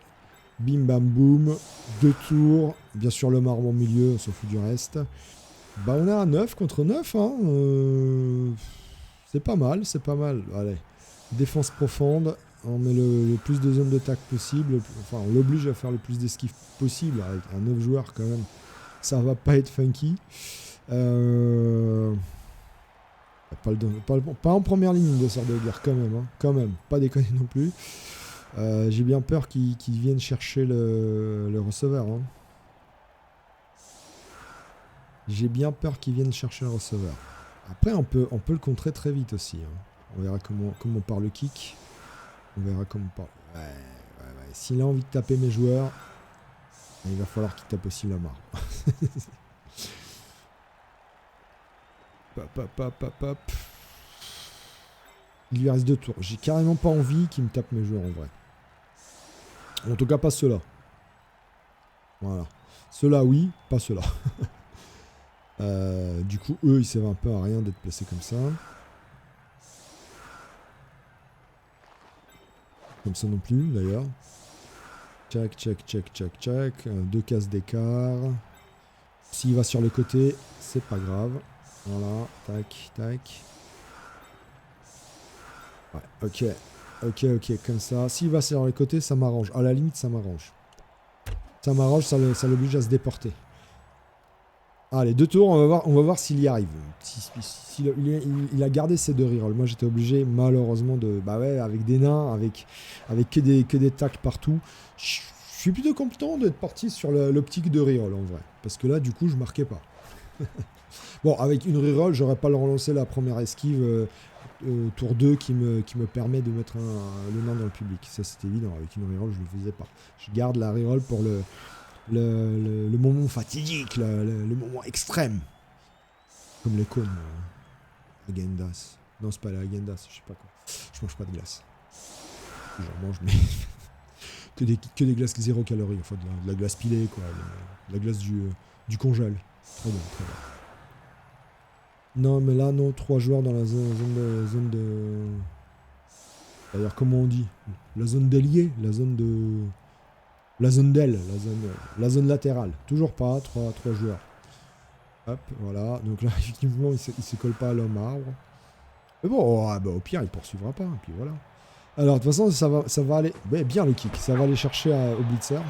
Bim bam boum. 2 tours. Bien sûr, le marbre au milieu. On s'en fout du reste. Bah, on est à 9 contre 9. Hein. C'est pas mal. Allez. Défense profonde. On met le plus de zones d'attaque possible. Enfin, on l'oblige à faire le plus d'esquives possible. Avec un 9 joueurs, quand même. Ça va pas être funky. Pas en première ligne de sort de guerre, quand même. Pas déconner non plus. J'ai bien peur qu'ils viennent chercher le receveur. Hein. J'ai bien peur qu'ils viennent chercher le receveur. Après, on peut le contrer très vite aussi. Hein. On verra comment on part le kick. On verra comment on part... Ouais. S'il a envie de taper mes joueurs, il va falloir qu'il tape aussi Lamar. Hop. Il lui reste 2 tours. J'ai carrément pas envie qu'il me tape mes joueurs en vrai. En tout cas, pas ceux-là. Voilà. Ceux-là, oui, pas ceux-là. Du coup, eux, ils servent un peu à rien d'être placés comme ça. Comme ça non plus, d'ailleurs. Check. 2 cases d'écart. S'il va sur le côté, c'est pas grave. Voilà, tac. Ouais, ok, comme ça. S'il va sur le côté, ça m'arrange. À la limite, ça m'arrange. Ça l'oblige à se déporter. Allez, 2 tours, on va voir s'il y arrive. Il a gardé ses 2 rerolls. Moi, j'étais obligé, malheureusement, de... Bah ouais, avec des nains, avec que des tacles partout. Je suis plutôt content d'être parti sur l'optique de reroll, en vrai. Parce que là, du coup, je marquais pas. Bon, avec une reroll, j'aurais pas le relancé la première esquive tour 2 qui me permet de mettre le nain dans le public. Ça, c'est évident. Avec une reroll, je le faisais pas. Je garde la reroll pour le moment fatidique, le moment extrême. Comme les cônes. Agendas. Non, c'est pas la Agendas, je sais pas quoi. Je mange pas de glace. J'en mange, mais que des glaces 0 calories. Enfin, de la glace pilée, quoi. De la glace du congèle. Très bien. Non, mais là, non, 3 joueurs dans la zone de... D'ailleurs, comment on dit? La zone d'ailier, la zone d'aile, la zone latérale. Toujours pas, 3 joueurs. Hop, voilà. Donc là, effectivement, il se colle pas à l'homme arbre. Mais bon, au pire, il poursuivra pas. Et puis voilà. Alors, de toute façon, ça va aller... bien le kick. Ça va aller chercher au blitzer.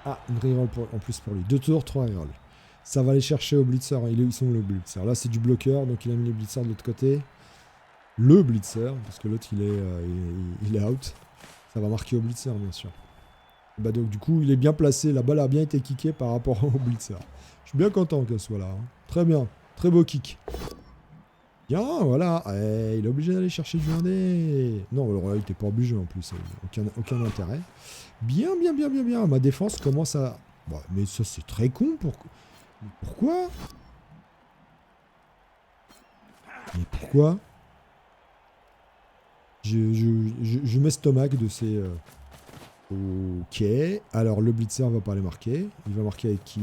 Ah, une reroll en plus pour lui. 2 tours, 3 reroll. Ça va aller chercher au blitzer. Ils sont le blitzer. Là, c'est du bloqueur. Donc, il a mis les blitzers de l'autre côté. Le blitzer. Parce que l'autre, il est out. Ça va marquer au blitzer, bien sûr. Bah donc du coup il est bien placé, la balle a bien été kickée par rapport au blitzer. Je suis bien content qu'elle soit là. Hein. Très bien, très beau kick. Bien, voilà. Il est obligé d'aller chercher du 1D. Non, il n'était pas obligé en plus. Aucun intérêt. Bien. Ma défense commence à... Bah, mais ça c'est très con. Pourquoi? Mais pourquoi? Je m'estomac de ces... Ok, alors le blitzer va pas les marquer. Il va marquer avec qui?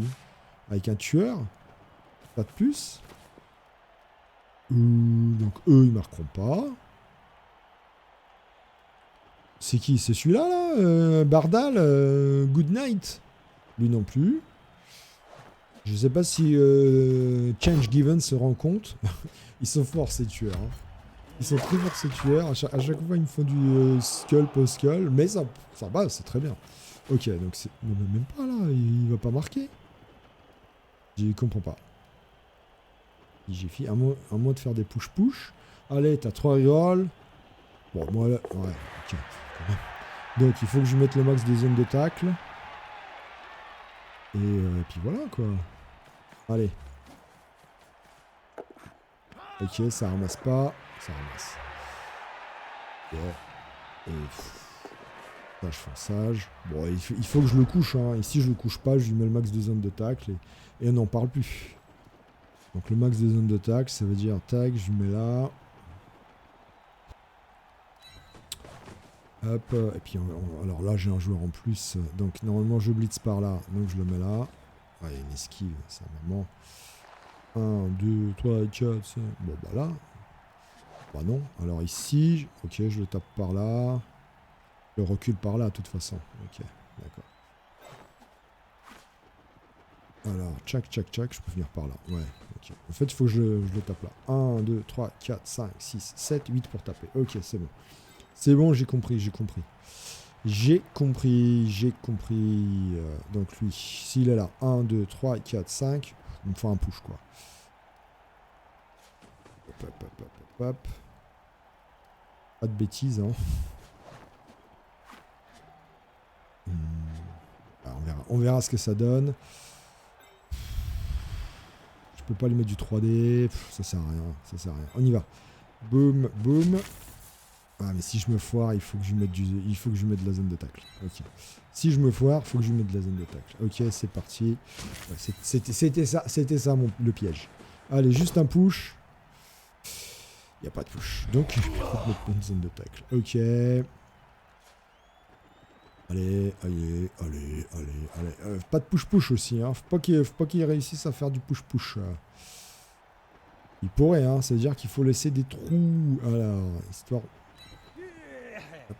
Avec un tueur? Pas de plus. Donc eux ils marqueront pas. C'est qui? C'est celui-là là, Bardal, Good Night. Lui non plus. Je sais pas si Change Given se rend compte. Ils sont forts ces tueurs. Hein. Ils sont très forts ces tueurs. À chaque fois ils me font du skull post skull. Mais ça va, c'est très bien. Ok, donc c'est... Non, mais même pas là, il va pas marquer. Je comprends pas. J'ai fait un mois de faire des push-push. Allez, t'as 3 rerolls. Bon, moi là... Ouais, ok. Donc il faut que je mette le max des zones de tacle. Et puis voilà quoi. Allez. Ok, ça ramasse pas. Ça ramasse. Yeah. Et... Sage forçage. Bon, il faut que je le couche. Hein. Et si je le couche pas, je lui mets le max de zones de tacle. Et on n'en parle plus. Donc le max des zones de tacle, ça veut dire tac, je lui mets là. Hop, et puis alors là j'ai un joueur en plus. Donc normalement je blitz par là, donc je le mets là. Ouais, une esquive, ça maman. 1, 2, 3, 4, 5. Bon bah là. Bah non. Alors ici, ok, je le tape par là. Je recule par là de toute façon. Ok, d'accord. Alors, tchac, je peux venir par là. Ouais, ok. En fait, il faut que je le tape là. 1, 2, 3, 4, 5, 6, 7, 8 pour taper. Ok, c'est bon. C'est bon, j'ai compris. Donc lui, s'il est là, 1, 2, 3, 4, 5, il me faut un push, quoi. Hop. Pas de bêtises, hein. on verra ce que ça donne. Je peux pas lui mettre du 3D. Ça sert à rien. Ça sert à rien. On y va. Boum, boum. Ah, mais si je me foire, il faut que je mette de la zone de tacle. Ok. Si je me foire, il faut que je mette de la zone de tacle. Ok, c'est parti. Ouais, c'était ça le piège. Allez, juste un push. Il n'y a pas de push. Donc, il faut mettre une zone de tacle. Ok. Allez. Pas de push-push aussi. Hein. Faut pas qu'il réussisse à faire du push-push. Il pourrait, hein. C'est-à-dire qu'il faut laisser des trous. Alors, histoire... Hop.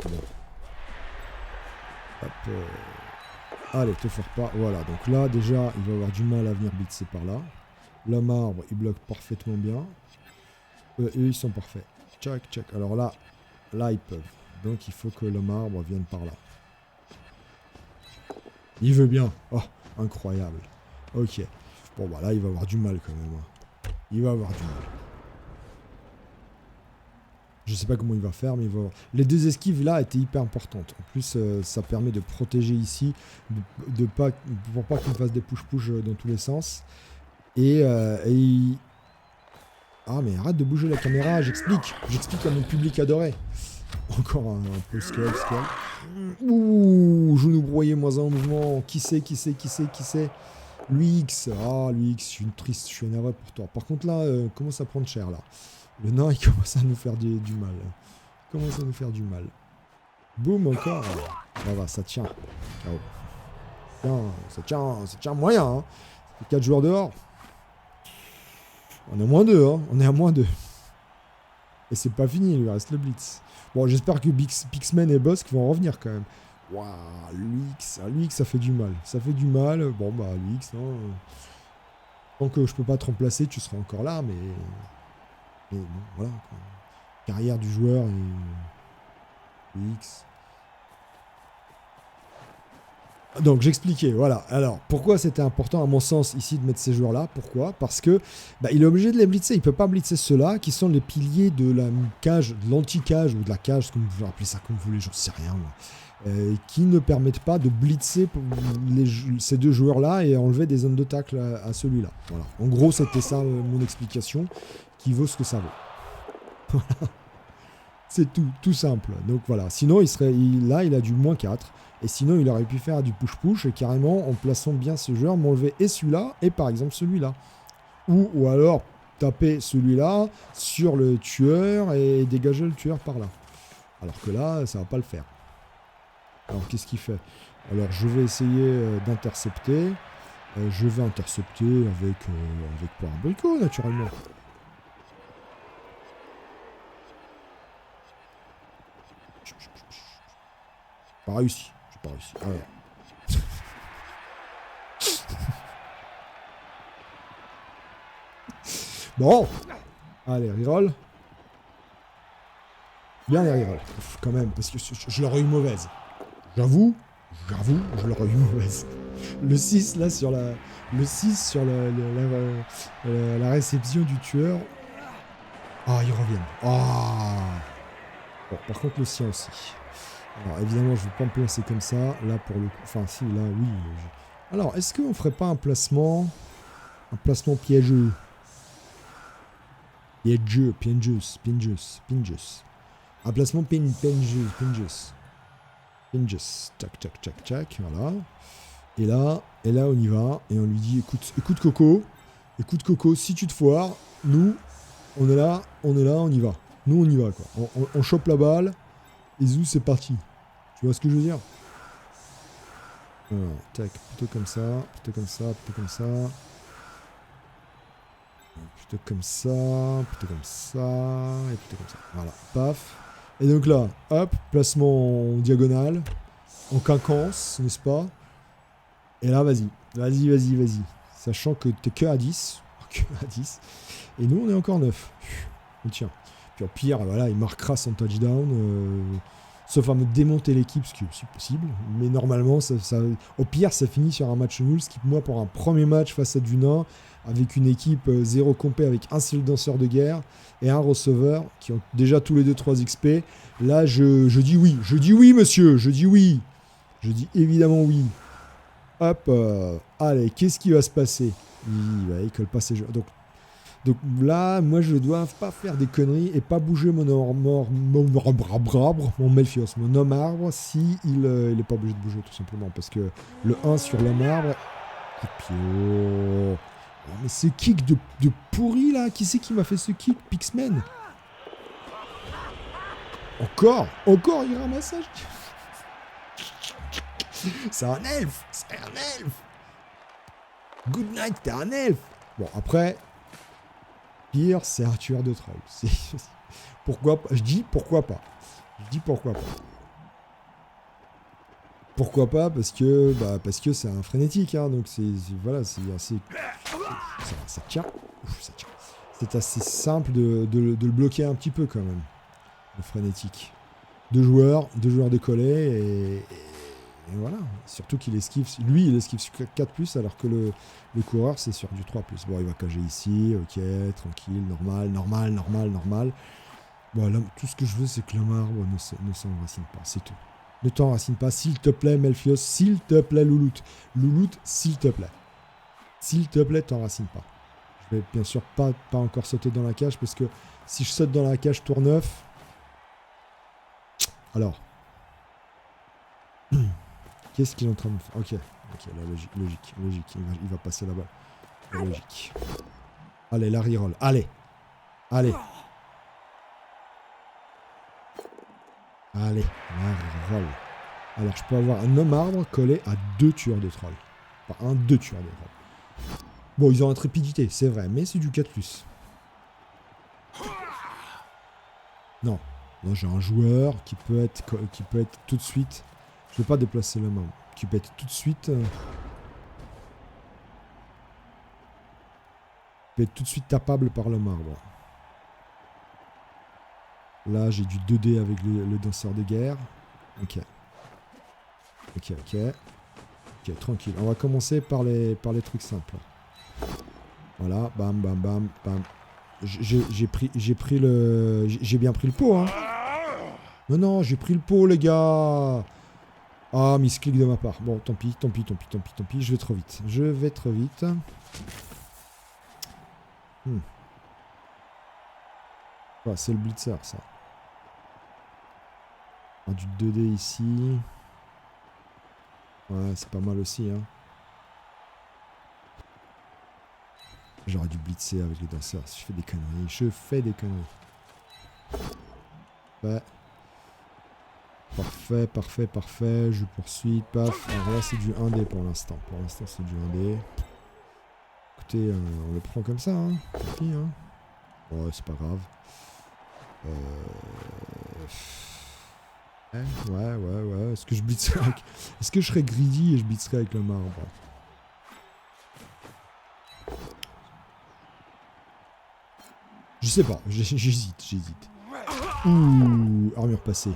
Bon. Hop. Allez, te foire pas. Voilà, donc là, déjà, il va avoir du mal à venir blitzer par là. Le marbre, il bloque parfaitement bien. Et ils sont parfaits. Tchac, tchac. Alors là, ils peuvent. Donc il faut que le marbre vienne par là. Il veut bien. Oh, incroyable. Ok. Bon, bah là, il va avoir du mal quand même. Il va avoir du mal. Je sais pas comment il va faire, mais il va avoir... Les deux esquives là étaient hyper importantes. En plus, ça permet de protéger ici, pour pas qu'il fasse des push-push dans tous les sens. Ah, mais arrête de bouger la caméra, j'explique à mon public adoré. Encore un peu scale. Ouh, genou broyé, moins un en mouvement. Qui c'est Lui-X. Ah, Lui-X, je suis triste, je suis énervé pour toi. Par contre, là, commence à prendre cher, là. Le nain, il commence à nous faire du mal. Boum, encore. Ça va, ça tient. Ça tient moyen, hein. 4 joueurs dehors. On est à moins 2, hein. Et c'est pas fini, il lui reste le blitz. Bon, j'espère que Pixman et Bosk vont en revenir quand même. Waouh, Luix, ça fait du mal. Bon, bah, Luix, hein. Tant que je peux pas te remplacer, tu seras encore là, mais bon, voilà, quoi. Carrière du joueur et Luix. Donc j'expliquais, voilà. Alors pourquoi c'était important à mon sens ici de mettre ces joueurs-là? Pourquoi? Parce que il est obligé de les blitzer. Il peut pas blitzer ceux-là qui sont les piliers de la cage, de l'anti-cage ou de la cage, comme vous voulez appeler ça comme vous voulez, j'en sais rien. Qui ne permettent pas de blitzer ces deux joueurs-là et enlever des zones de tacle à celui-là. Voilà. En gros, c'était ça mon explication, qui vaut ce que ça vaut. Voilà. C'est tout simple. Donc voilà. Sinon, il a du -4. Et sinon, il aurait pu faire du push-push et carrément, en plaçant bien ce joueur, m'enlever et celui-là et par exemple celui-là. Ou alors taper celui-là sur le tueur et dégager le tueur par là. Alors que là, ça va pas le faire. Alors qu'est-ce qu'il fait? Alors je vais essayer d'intercepter. Je vais intercepter avec poire abricot naturellement. Pas réussi. Ah ouais. Bon. Allez, reroll. Bien les reroll. Quand même, parce que je l'aurais eu mauvaise. J'avoue, je l'aurais eu mauvaise. Le 6 là sur la réception du tueur. Ah, ils reviennent. Ah. Bon, par contre le sien aussi. Alors évidemment, je ne vais pas me placer comme ça. Là pour le coup, enfin si, là oui. Alors, est-ce qu'on ferait pas un placement piégeux? Pingus. Un placement pingus. Tac, voilà. Et là, on y va. Et on lui dit, écoute Coco, si tu te foires, nous, on est là, on y va. Nous, on y va, quoi. On chope la balle. Et zou, c'est parti. Tu vois ce que je veux dire? Alors, tac, plutôt comme ça. Voilà, paf. Et donc là, hop, placement en diagonale, en quinconce, n'est-ce pas? Et là, vas-y. Sachant que t'es que à 10. Et nous, on est encore 9. On tient. Puis au pire, voilà, il marquera son touchdown. Sauf à me démonter l'équipe, ce qui est aussi possible. Mais normalement, au pire, ça finit sur un match nul. Ce qui, moi, pour un premier match face à Dunin, avec une équipe 0 compé, avec un seul danseur de guerre et un receveur, qui ont déjà tous les deux 3 XP, là, je dis oui. Je dis oui, monsieur. Je dis oui, Je dis évidemment oui. Hop, allez, qu'est-ce qui va se passer? Il colle pas ses jeux. Donc là, moi, je dois pas faire des conneries et pas bouger mon Melfios, mon homme arbre, si il est pas obligé de bouger, tout simplement. Parce que le 1 sur l'homme arbre... Et puis, oh, mais ce kick de pourri, là, qui c'est qui m'a fait ce kick? Pixman. Encore, il ramasse ça. C'est un elfe. Good night, t'es un elfe. Bon, après, pire, c'est un tueur de troll. Pourquoi pas? Je dis pourquoi pas. Pourquoi pas? Parce que c'est un frénétique, hein, donc voilà, c'est assez... Ça tient. Ouf, ça tient. C'est assez simple de le bloquer un petit peu, quand même. Le frénétique. Deux joueurs décollés et voilà. Surtout qu'il esquive. Lui, il esquive sur 4+, alors que le coureur, c'est sur du 3+. Bon, il va cager ici. Ok, tranquille, normal. Bon, là, tout ce que je veux, c'est que l'homme arbre ne s'enracine pas. C'est tout. Ne t'enracine pas, s'il te plaît, Melfios. S'il te plaît, Louloute. Louloute, s'il te plaît. S'il te plaît, t'enracine pas. Je vais bien sûr pas encore sauter dans la cage, parce que si je saute dans la cage tour 9... Alors, qu'est-ce qu'il est en train de faire? Ok, la logique. Il va passer là-bas. La logique. Allez, la reroll. Allez. La reroll. Alors, je peux avoir un homme arbre collé à 2 tueurs de troll. Enfin, 2 tueurs de troll. Bon, ils ont intrépidité, c'est vrai, mais c'est du 4+. Non. Là, j'ai un joueur qui peut être tout de suite... Je ne vais pas déplacer la main. Qui peut être tout de suite... tapable par le marbre. Là, j'ai du 2D avec le danseur de guerre. Ok, tranquille. On va commencer par les trucs simples. Voilà, bam. J'ai bien pris le pot, hein. Non, j'ai pris le pot, les gars. Ah, misclick de ma part. Bon, tant pis. Je vais trop vite. Ouais, c'est le blitzer, ça. Ah, du 2D ici. Ouais, c'est pas mal aussi, hein. J'aurais dû blitzer avec les danseurs. Je fais des conneries. Ouais. Parfait. Je poursuis. Paf. Alors là, c'est du 1D pour l'instant. C'est du 1D. Écoutez, on le prend comme ça, hein. Tant pis, hein. Ouais, c'est pas grave. Ouais. Est-ce que je blitzerai avec... Est-ce que je serais greedy et je blitzerai avec le marbre? Je sais pas, j'hésite. Ouh, armure passée.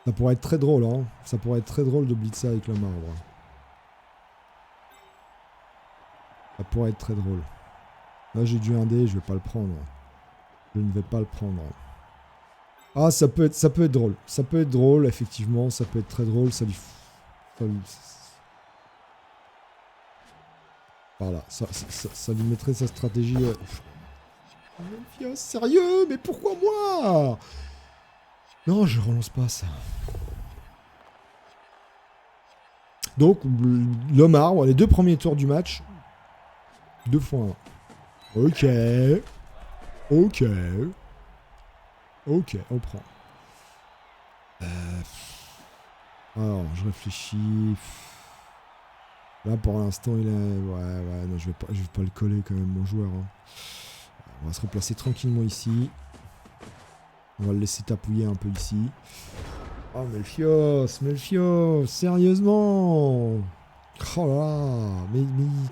Ça pourrait être très drôle, hein. Ça pourrait être très drôle de blitzer avec le marbre. Ça pourrait être très drôle. Là, j'ai du 1D, je vais pas le prendre. Je ne vais pas le prendre. Ah, ça peut être drôle. Ça peut être drôle, effectivement. Ça peut être très drôle. Voilà, ça lui mettrait sa stratégie. Sérieux, mais pourquoi moi? Non, je relance pas ça. Donc, l'homme arbre, les 2 premiers tours du match. 2 fois 1. Ok, on prend. Alors, je réfléchis. Là, pour l'instant, il est... Ouais, non, je vais pas le coller quand même, mon joueur. Hein. On va se replacer tranquillement ici. On va le laisser tapouiller un peu ici. Oh, Melfios, sérieusement. Oh là, mais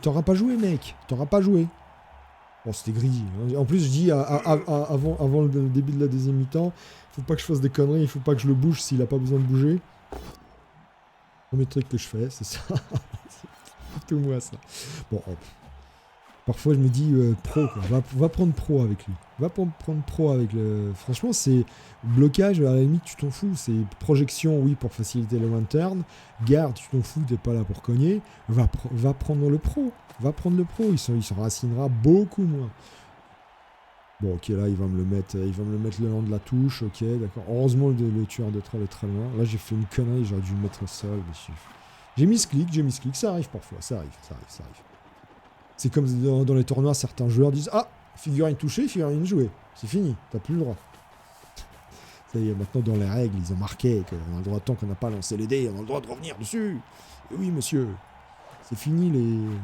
t'auras pas joué, mec. Bon, c'était greedy. En plus, je dis avant le début de la deuxième mi-temps, faut pas que je fasse des conneries, il faut pas que je le bouge s'il a pas besoin de bouger. Premier truc que je fais, c'est ça. C'est tout moi, ça. Bon, hop. Parfois, je me dis, pro, quoi. Va prendre pro avec lui. Va prendre pro avec le... Franchement, c'est blocage, à la limite, tu t'en fous. C'est projection, oui, pour faciliter le one-turn. Garde, tu t'en fous, t'es pas là pour cogner. Va prendre le pro. Va prendre le pro. Il s'enracinera beaucoup moins. Bon, ok, là, il va me le mettre le long de la touche. Ok, d'accord. Heureusement, le tueur de troll est très loin. Là, j'ai fait une connerie, j'aurais dû me mettre au sol. J'ai mis ce clic. Ça arrive parfois. Ça arrive. C'est comme dans les tournois, certains joueurs disent « Ah, figurine touchée, figurine jouée. C'est fini, t'as plus le droit. » Ça y est, maintenant dans les règles, ils ont marqué qu'on a le droit, tant qu'on n'a pas lancé les dés, on a le droit de revenir dessus. Et oui, monsieur. C'est fini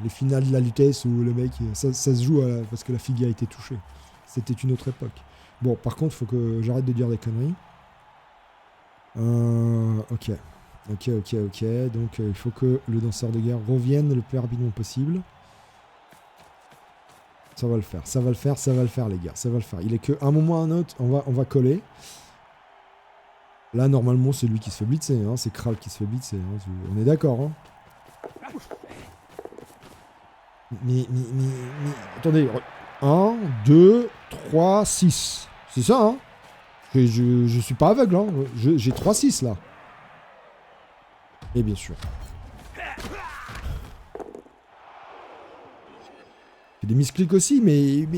les finales de la Lutèce où le mec, ça se joue parce que la figure a été touchée. C'était une autre époque. Bon, par contre, il faut que j'arrête de dire des conneries. Ok. Donc, il faut que le danseur de guerre revienne le plus rapidement possible. Ça va le faire, les gars, ça va le faire. Il est qu'à un moment ou à un autre, on va coller. Là, normalement, c'est lui qui se fait blitzer, hein. C'est Kral qui se fait blitzer, hein. On est d'accord, hein. Mais, attendez. 1, 2, 3, 6. C'est ça, hein. Je suis pas aveugle, hein. J'ai 3, 6, là. Et bien sûr. J'ai des misclics aussi, mais...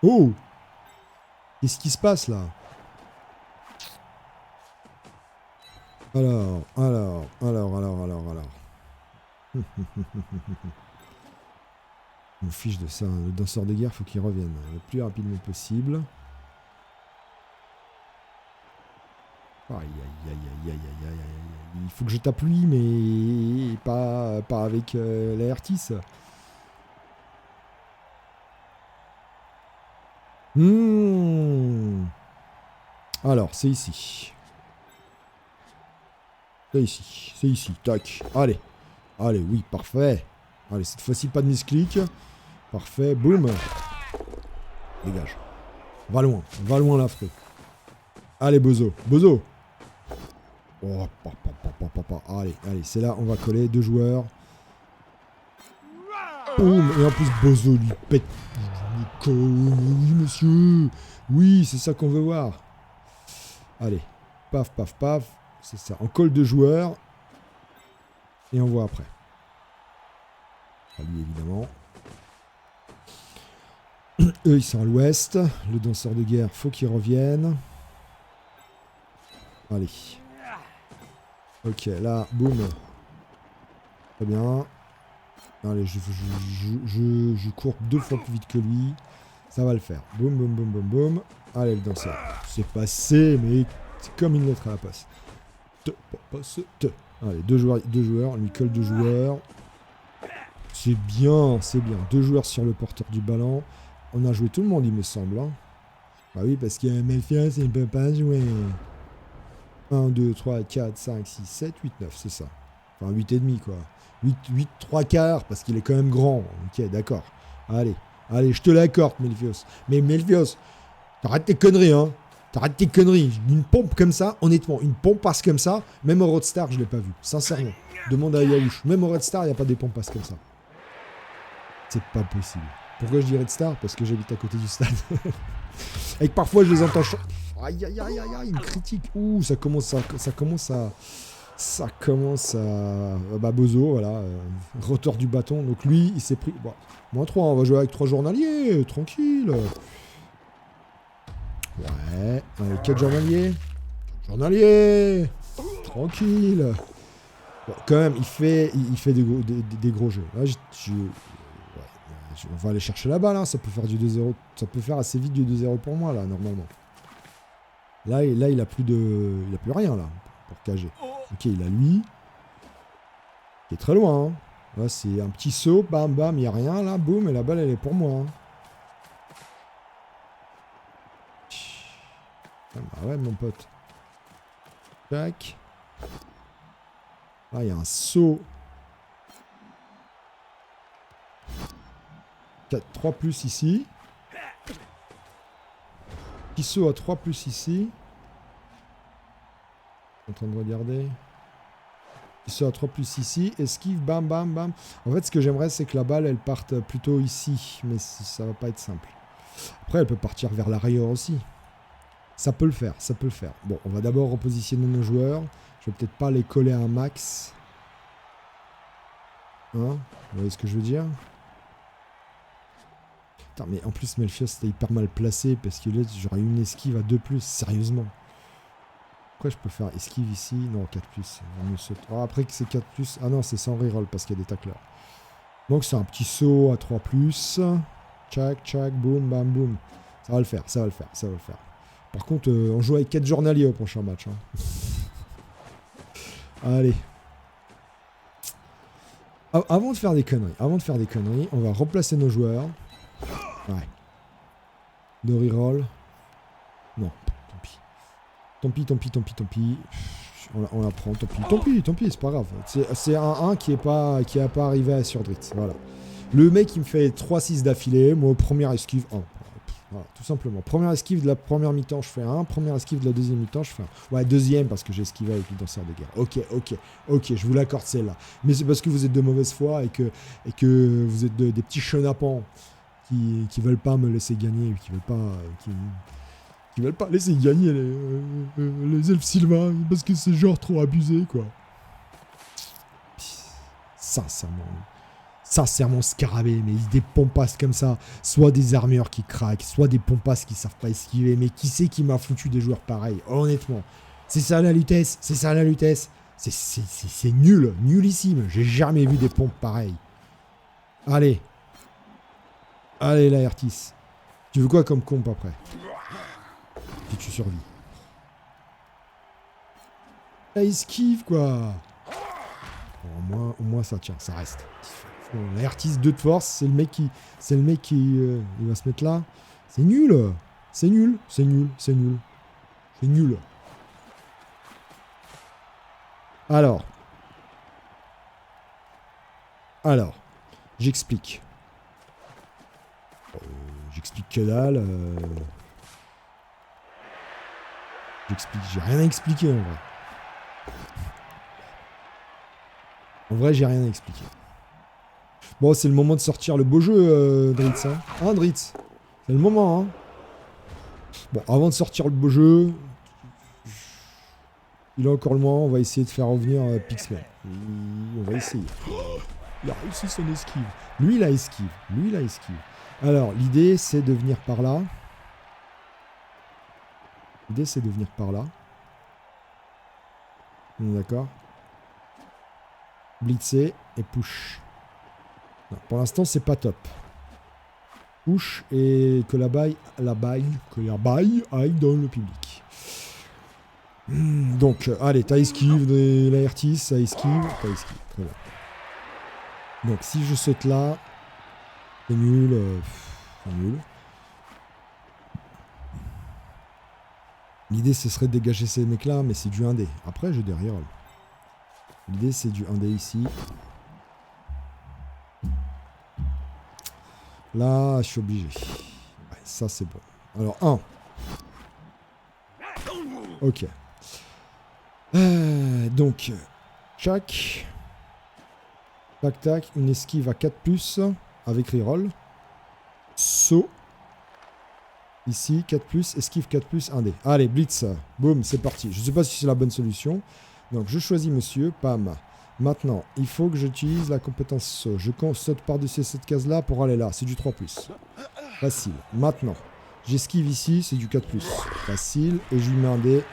Oh! Qu'est-ce qui se passe, là? Alors. On me fiche de ça. Le danseur de guerre, faut qu'il revienne le plus rapidement possible. Aïe. Il faut que je tape lui, mais pas avec la Hertis. Alors, c'est ici. C'est ici. Tac. Allez, oui, parfait. Allez, cette fois-ci, pas de misclic. Parfait, boum. Dégage. Va loin, l'affreux. Allez, Bozo. Oh, allez, c'est là, on va coller 2 joueurs. Boum, et en plus, Bozo lui pète. Oui, monsieur. Oui, c'est ça qu'on veut voir. Allez, paf. C'est ça, on colle 2 joueurs. Et on voit après. Pas lui, évidemment. Eux, ils sont à l'ouest. Le danseur de guerre, faut qu'il revienne. Allez. Ok, là, boum. Très bien. Allez, je cours 2 fois plus vite que lui. Ça va le faire. Boum. Allez, le danseur. C'est passé, mais c'est comme une lettre à la passe. Allez, 2 joueurs. On lui colle 2 joueurs. C'est bien. 2 joueurs sur le porteur du ballon. On a joué tout le monde, il me semble. Hein. Ah oui, parce qu'il y a un Melfias, il ne peut pas jouer. 1, 2, 3, 4, 5, 6, 7, 8, 9, c'est ça. Enfin, 8 et demi, quoi. 8, 3 quarts, parce qu'il est quand même grand. Ok, d'accord. Allez, je te l'accorde, Melfios. Mais Melfios, t'arrêtes tes conneries, hein. Une pompe comme ça, honnêtement, une pompe passe comme ça, même au Roadstar, je l'ai pas vu. Sincèrement. Demande à Yaouch. Même au Roadstar, il n'y a pas des pompes passes comme ça. C'est pas possible. Pourquoi je dis Red Star? Parce que j'habite à côté du stade. Et que parfois je les entends. Aïe, une critique. Ouh, ça commence à. Bah, Bozo, voilà. Rotor du bâton. Donc lui, il s'est pris. Bon, moins 3, on va jouer avec 3 journaliers. Tranquille. Ouais. Allez, 4 journaliers. Tranquille. Bon, quand même, il fait des gros jeux. Là, on va aller chercher la balle, hein. Ça peut faire du 2-0. Ça peut faire assez vite du 2-0 pour moi, là, normalement. Là, il a plus rien, là, pour KG. Ok, il a lui. Qui est très loin, hein. Là, c'est un petit saut, bam, il n'y a rien, là, boum, et la balle, elle est pour moi. Hein. Ah ouais, mon pote. Tac. Là, il y a un saut. 3 plus ici. Petit saut à 3 plus ici. En train de regarder. Ils à 3 plus ici. Esquive, bam, bam, bam. En fait, ce que j'aimerais, c'est que la balle, elle parte plutôt ici. Mais ça va pas être simple. Après, elle peut partir vers l'arrière aussi. Ça peut le faire, ça peut le faire. Bon, on va d'abord repositionner nos joueurs. Je vais peut-être pas les coller à un max. Hein? Vous voyez ce que je veux dire? Putain, mais en plus, Melchios, c'était hyper mal placé. Parce que là, j'aurais une esquive à 2 plus. Sérieusement. Pourquoi je peux faire esquive ici? Non, 4 plus. Oh, après que c'est 4 plus. Ah non, c'est sans reroll parce qu'il y a des tacleurs. Donc c'est un petit saut à 3 plus. Tchac, tchac, boum, bam, boum. Ça va le faire, ça va le faire, ça va le faire. Par contre, on joue avec 4 journaliers au prochain match. Hein. Allez. Avant de faire des conneries, on va replacer nos joueurs. Ouais. De reroll. Non. Tant pis. On la prend, tant pis, c'est pas grave. C'est un 1 qui a pas arrivé sur Dritz. Voilà. Le mec, il me fait 3-6 d'affilée. Moi, première esquive, 1. Voilà, tout simplement. Première esquive de la première mi-temps, je fais 1. Première esquive de la deuxième mi-temps, je fais 1. Ouais, deuxième, parce que j'ai esquivé avec le danseur de guerre. Ok, je vous l'accorde celle-là. Mais c'est parce que vous êtes de mauvaise foi et que vous êtes des petits chenapans qui veulent pas me laisser gagner, qui veulent pas laisser gagner les elfes Sylvains parce que c'est genre trop abusé, quoi. Sincèrement, scarabée, mais des pompasses comme ça, soit des armures qui craquent, soit des pompasses qui savent pas esquiver, mais qui c'est qui m'a foutu des joueurs pareils, honnêtement. C'est ça la lutesse. C'est nul, nullissime. J'ai jamais vu des pompes pareilles. Allez, Laertis. Tu veux quoi comme comp après? Si tu survis. La esquive, quoi. Bon, au moins ça tient, ça reste. Laertis 2 de force, c'est le mec qui il va se mettre là. C'est nul. Alors, j'explique. J'explique que dalle. J'ai rien à expliquer en vrai. En vrai, j'ai rien à expliquer. Bon, c'est le moment de sortir le beau jeu, Dritz. Hein, Dritz? C'est le moment, hein. Bon, avant de sortir le beau jeu, il a encore le moment, on va essayer de faire revenir Pixman. On va essayer. Il a réussi son esquive. Lui, il a esquive. Alors, l'idée, c'est de venir par là. On est d'accord? Blitzer et push. Non, pour l'instant, c'est pas top. Push et que la baille aille dans le public. Donc, allez, t'as esquive de Laertis, t'as esquive. Très bien. Donc, si je saute là, c'est nul. L'idée, ce serait de dégager ces mecs-là, mais c'est du 1D. Après, j'ai des rerolls. L'idée, c'est du 1D ici. Là, je suis obligé. Ouais, ça, c'est bon. Alors, 1. Ok. Donc, tchac. Tac, une esquive à 4+, avec reroll. Saut. Ici, 4+, esquive 4+, 1D. Allez, blitz. Boum, c'est parti. Je ne sais pas si c'est la bonne solution. Donc, je choisis monsieur. Pam. Maintenant, il faut que j'utilise la compétence saut. Je saute par-dessus cette case-là pour aller là. C'est du 3+. Facile. Maintenant, j'esquive ici. C'est du 4+. Facile. Et je lui mets un dé.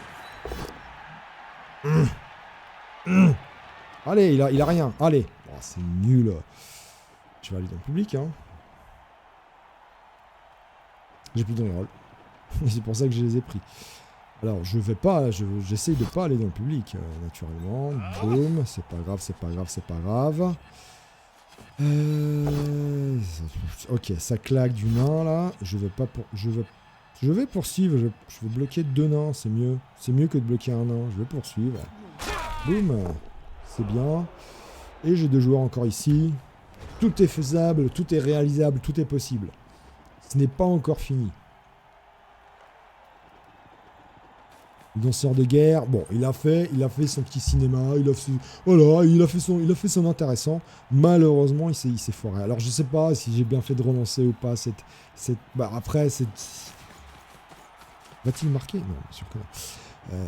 Allez, il a rien. Allez. Oh, c'est nul. Je vais aller dans le public, hein. J'ai plus de reroll. C'est pour ça que je les ai pris. Alors, j'essaye de pas aller dans le public, naturellement. Boum, c'est pas grave. Ok, ça claque du nain, là. Je vais poursuivre, je vais bloquer 2 nains, c'est mieux. C'est mieux que de bloquer un nain, je vais poursuivre. Boum, c'est bien. Et j'ai 2 joueurs encore ici. Tout est faisable, tout est réalisable, tout est possible. Ce n'est pas encore fini. Danseur de guerre, bon, il a fait son petit cinéma, il a fait son intéressant. Malheureusement, il s'est foiré. Alors, je sais pas si j'ai bien fait de relancer ou pas après, va-t-il marquer? Non, bien sûr que non.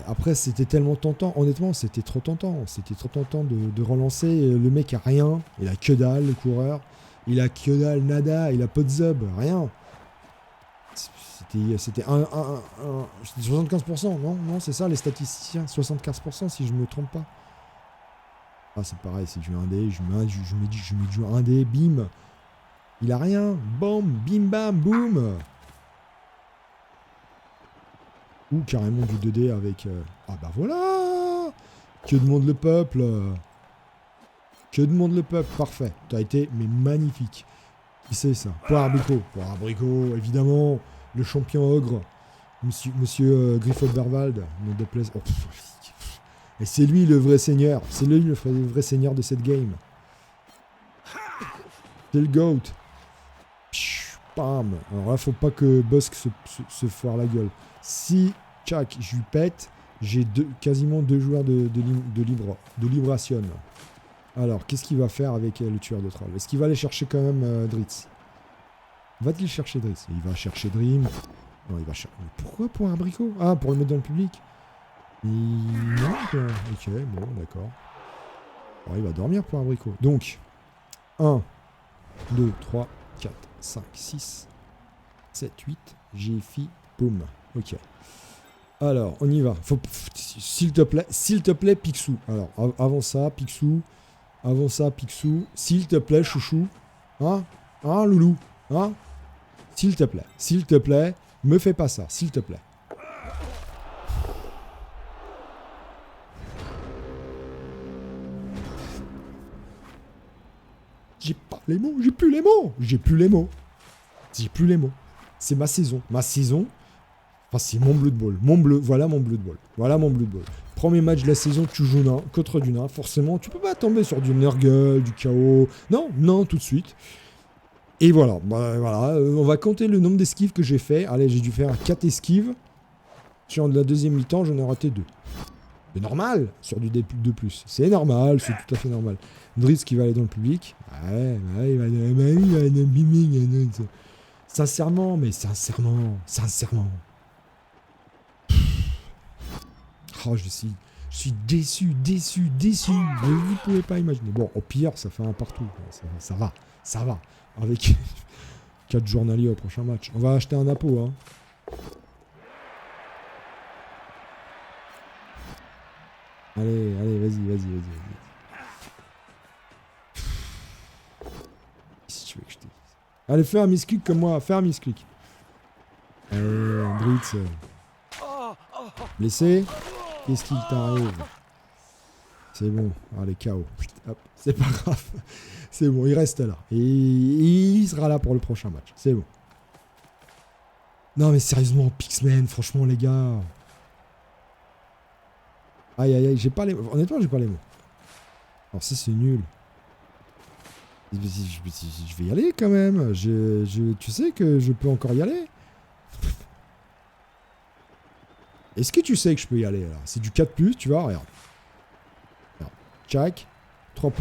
Après, c'était tellement tentant. Honnêtement, c'était trop tentant. C'était trop tentant de relancer. Le mec a rien. Il a que dalle, le coureur. Il a que dalle, nada. Il a pas de zub, rien. C'était 75%, non, c'est ça les statisticiens, 75% si je me trompe pas. Ah, c'est pareil, c'est du 1D, je mets du 1D, bim. Il a rien, bam, bim bam, boum. Ou carrément du 2D avec... Ah bah voilà. Que demande le peuple? Que demande le peuple? Parfait, t'as été mais magnifique. Qui c'est ça? Poire abricot, évidemment. Le champion ogre. Monsieur Griffith Berwald, ne déplaise. Oh, et c'est lui le vrai seigneur. C'est lui le vrai seigneur de cette game. C'est le GOAT. Bam. Alors là, faut pas que Busk se foire la gueule. Si, tchac, je lui pète, j'ai quasiment 2 joueurs de libration. Alors, qu'est-ce qu'il va faire avec le tueur de troll? Est-ce qu'il va aller chercher quand même Dritz? Va-t-il chercher Dritz? Il va chercher Dream. Non, il va chercher. Pourquoi pour un abricot? Ah, pour le mettre dans le public. Non, ok, bon, d'accord. Alors, il va dormir pour un abricot. Donc, 1, 2, 3, 4, 5, 6, 7, 8, GFI, boum. Ok. Alors, on y va. S'il te plaît, Picsou. Alors, avant ça, Picsou. S'il te plaît, chouchou. Hein, loulou. Hein, s'il te plaît, me fais pas ça, s'il te plaît. J'ai pas les mots, j'ai plus les mots. C'est ma saison. Enfin, c'est mon Blood Bowl. Voilà mon Blood Bowl. Premier match de la saison, tu joues contre du nain. Forcément, tu peux pas tomber sur du Nurgle, du chaos. Non, tout de suite. Et voilà, on va compter le nombre d'esquives que j'ai fait. Allez, j'ai dû faire 4 esquives. Sur la deuxième mi-temps, j'en ai raté 2. C'est normal, sur du D+. C'est normal, c'est tout à fait normal. Dritz qui va aller dans le public. Ouais, il va aller. Sincèrement. Oh, je suis déçu. Mais vous ne pouvez pas imaginer. Bon, au pire, ça fait un partout. Ça va. Avec 4 journaliers au prochain match. On va acheter un appôt, hein. Allez, vas-y. Si tu veux que je te dise. Allez, fais un misclick comme moi, Allez, Dritz. Blessé. Qu'est-ce qu'il t'arrive? C'est bon, allez, KO. Hop, c'est pas grave. C'est bon, il reste là. Et il sera là pour le prochain match. C'est bon. Non, mais sérieusement, Pixman, franchement, les gars. Aïe, j'ai pas les mots. Honnêtement, j'ai pas les mots. Alors, ça, c'est nul. Je vais y aller quand même. Tu sais que je peux encore y aller. Est-ce que tu sais que je peux y aller là? C'est du 4+, tu vois, regarde. Tchac. 3+,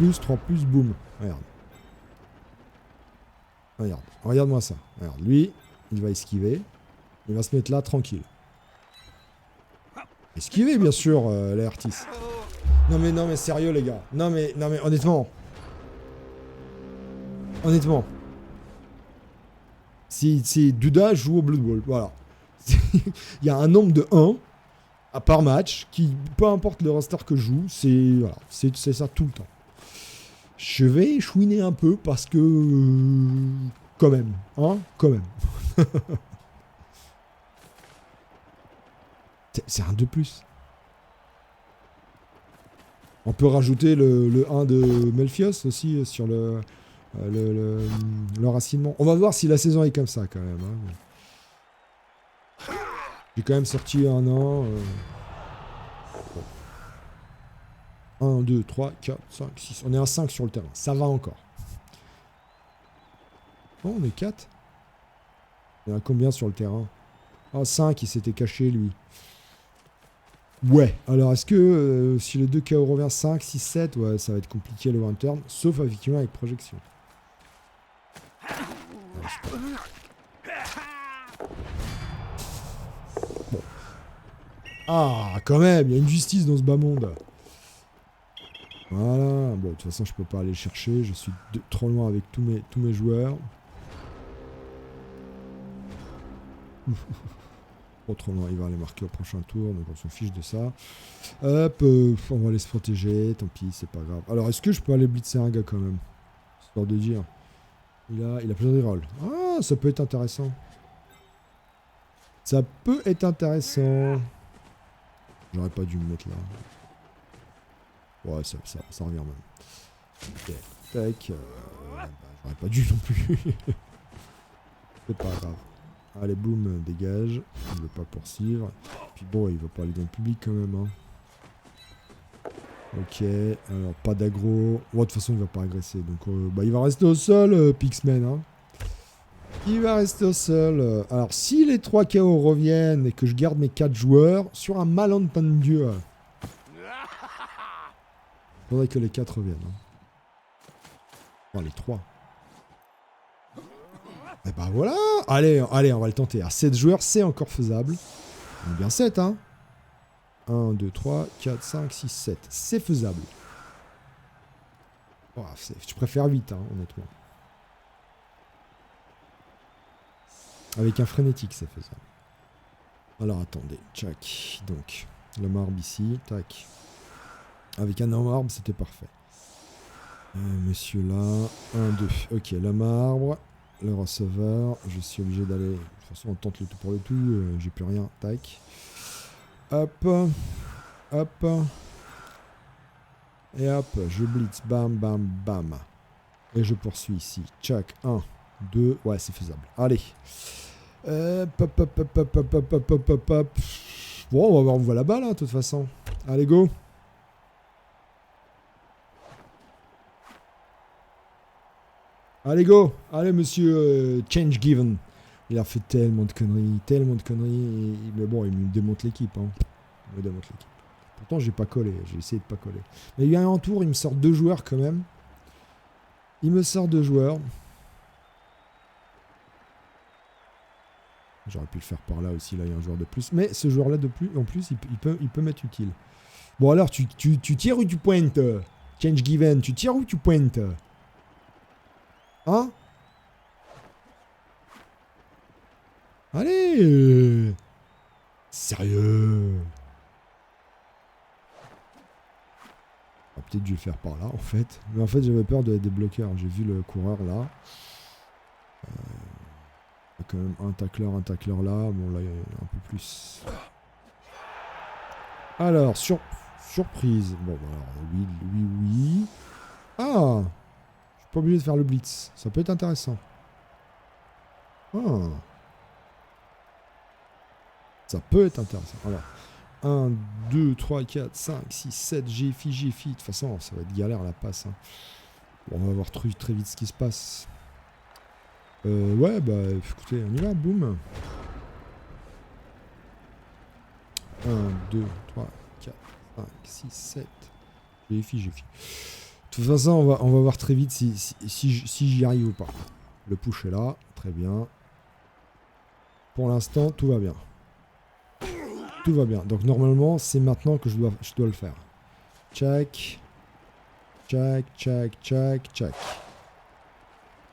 boum. Regarde-moi ça. Regarde, lui, il va esquiver. Il va se mettre là, tranquille. Esquiver, bien sûr, les artistes. Non mais sérieux, les gars. Non mais honnêtement. Si Duda joue au Blood Bowl, voilà. Il y a un nombre de 1 par match, qui, peu importe le roster que je joue, c'est ça tout le temps. Je vais chouiner un peu parce que... quand même. C'est un 2+. On peut rajouter le 1 de Melfios aussi sur le racinement. On va voir si la saison est comme ça quand même. J'ai quand même sorti un an. 1, 2, 3, 4, 5, 6. On est à 5 sur le terrain. Ça va encore. Oh, on est 4. Il y en a combien sur le terrain? Ah, 5, il s'était caché lui. Ouais, alors est-ce que si le 2 KO revient 5, 6, 7, ouais, ça va être compliqué le one turn, sauf effectivement avec projection. Bon. Ah, quand même, il y a une justice dans ce bas monde. Voilà, bon, de toute façon, je peux pas aller le chercher, je suis trop loin avec tous mes joueurs. Autrement, il va aller marquer au prochain tour, donc on s'en fiche de ça. Hop, on va aller se protéger, tant pis, c'est pas grave. Alors, est-ce que je peux aller blitzer un gars quand même? Histoire de dire. Il a plein de reroll. Ah, ça peut être intéressant. Ça peut être intéressant. J'aurais pas dû me mettre là. Ouais, ça revient même. Ok, tac. Bah, j'aurais pas dû non plus. C'est pas grave. Allez, boum, dégage. Il veut pas poursuivre. Puis bon, il veut pas aller dans le public quand même. Hein. Ok, alors pas d'aggro. Ouais, de toute façon, il va pas agresser. Donc, bah, il va rester au sol, Pixman. Hein. Il va rester au sol. Alors, si les 3 KO reviennent et que je garde mes 4 joueurs, sur un malentendu, il faudrait que les 4 reviennent. Hein. Enfin, les 3. Et bah voilà. Allez, on va le tenter. À 7 joueurs, c'est encore faisable. On est bien 7, hein. 1, 2, 3, 4, 5, 6, 7. C'est faisable. Oh, je préfère 8, hein, honnêtement. Avec un frénétique, c'est faisable. Alors, attendez. Tchac. Donc, le marbre ici. Tac. Avec un marbre, c'était parfait. Monsieur là. 1, 2. Ok, le marbre. Le receveur. Je suis obligé d'aller... De toute façon, on tente le tout pour le tout. J'ai plus rien. Tac. Hop. Hop. Et hop, je blitz. Bam, bam, bam. Et je poursuis ici. Tchac. 1, 2. Ouais, c'est faisable. Allez. Pop, pop, pop, pop, pop, pop, pop, pop, pop. Bon, on va voir où va la balle, hein, de toute façon. Allez, go. Allez, go. Allez, monsieur Change Given. Il a fait tellement de conneries. Mais bon, il me démonte l'équipe. Hein. Il me démonte l'équipe. Pourtant, j'ai pas collé. J'ai essayé de pas coller. Mais il y a un tour, il me sort 2 joueurs quand même. Il me sort 2 joueurs. J'aurais pu le faire par là aussi, là il y a un joueur de plus. Mais ce joueur-là de plus, en plus, il peut m'être utile. Bon alors, tu tires ou tu pointes? Change given, tu tires ou tu pointes? Hein? Allez! Sérieux? Ah, peut-être dû le faire par là, en fait. Mais en fait, j'avais peur des bloqueurs. J'ai vu le coureur là. Il y a quand même un tacleur là. Bon, là, il y a un peu plus. Alors, surprise. Bon, alors, oui. Ah! Je suis pas obligé de faire le blitz. Ça peut être intéressant. Ah! Ça peut être intéressant. Alors, 1, 2, 3, 4, 5, 6, 7, GFI. De toute façon, ça va être galère la passe. Hein. Bon, on va voir très vite ce qui se passe. Ouais, bah écoutez, on y va, boum. 1, 2, 3, 4, 5, 6, 7. GFI. De toute façon, on va voir très vite si j'y arrive ou pas. Le push est là, très bien. Pour l'instant, tout va bien. Tout va bien. Donc normalement, c'est maintenant que je dois le faire. Tchac.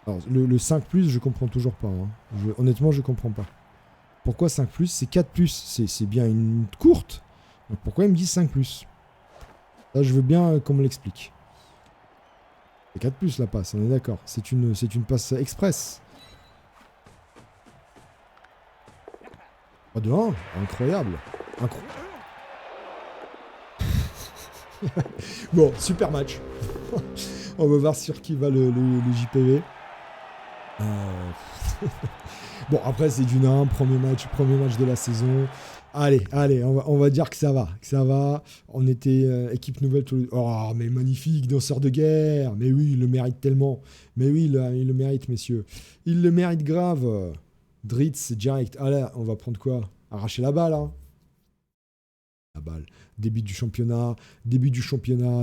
Alors, le 5+, je comprends toujours pas. Hein. Honnêtement, je comprends pas. Pourquoi 5+? C'est 4+. C'est bien une courte. Donc pourquoi il me dit 5+? Là, je veux bien qu'on me l'explique. C'est 4+, la passe, on est d'accord. C'est une passe express. Ah, de 1, incroyable. Bon, super match. On va voir sur qui va le JPV. Bon, après, c'est du 1, premier match de la saison. Allez, on va dire que ça va. On était équipe nouvelle. Oh, mais magnifique, danseur de guerre. Mais oui, il le mérite tellement. Mais oui, il le mérite, messieurs. Il le mérite grave. Dritz, direct. Allez, on va prendre quoi? Arracher la balle, hein. la balle. Début du championnat,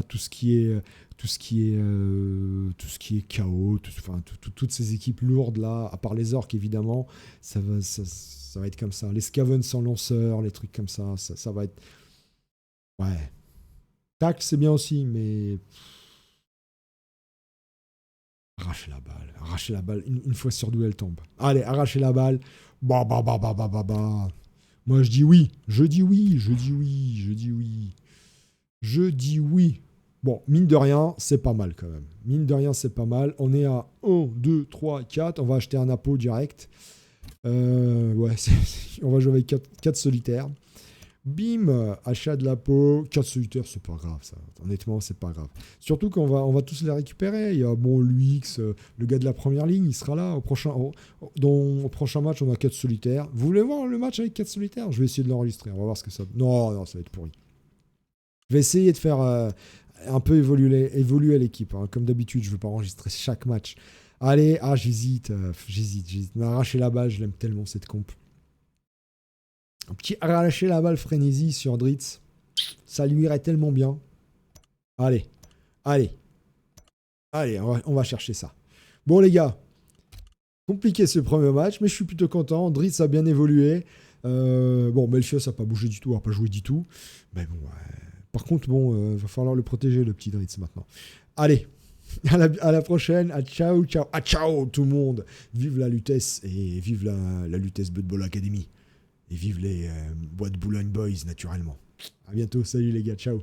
tout ce qui est KO, toutes ces équipes lourdes là, à part les orques évidemment, ça va être comme ça. Les Skaven sans lanceur, les trucs comme ça va être. Ouais. Tac, c'est bien aussi, mais arracher la balle une fois sur deux, elle tombe. Allez, arracher la balle. Bah, bah, bah, bah, bah, bah, bah. Moi, je dis oui. Je dis oui. Je dis oui. Je dis oui. Je dis oui. Bon, mine de rien, c'est pas mal quand même. Mine de rien, c'est pas mal. On est à 1, 2, 3, 4. On va acheter un appôt direct. Ouais, on va jouer avec 4 solitaires. Bim, achat de la peau, 4 solitaires, c'est pas grave ça. Honnêtement, c'est pas grave. Surtout qu'on va tous les récupérer. Il y a bon l'UX, le gars de la première ligne, il sera là. Au prochain match, on a 4 solitaires. Vous voulez voir le match avec 4 solitaires? Je vais essayer de l'enregistrer. On va voir ce que ça. Non, ça va être pourri. Je vais essayer de faire un peu évoluer l'équipe. Hein. Comme d'habitude, je ne veux pas enregistrer chaque match. Allez, j'hésite. Mais arracher la balle, je l'aime tellement cette comp. Un petit arracher la balle frénésie sur Dritz. Ça lui irait tellement bien. Allez. On va chercher ça. Bon, les gars. Compliqué ce premier match, mais je suis plutôt content. Dritz a bien évolué. Bon, Melchios n'a pas bougé du tout, n'a pas joué du tout. Mais bon, par contre, bon, va falloir le protéger, le petit Dritz, maintenant. Allez. À la prochaine. Ciao. Ciao tout le monde. Vive la Lutèce et vive la Lutèce Blood Bowl Academy. Et vive les Bois de Boulogne Boys, naturellement. À bientôt, salut les gars, ciao.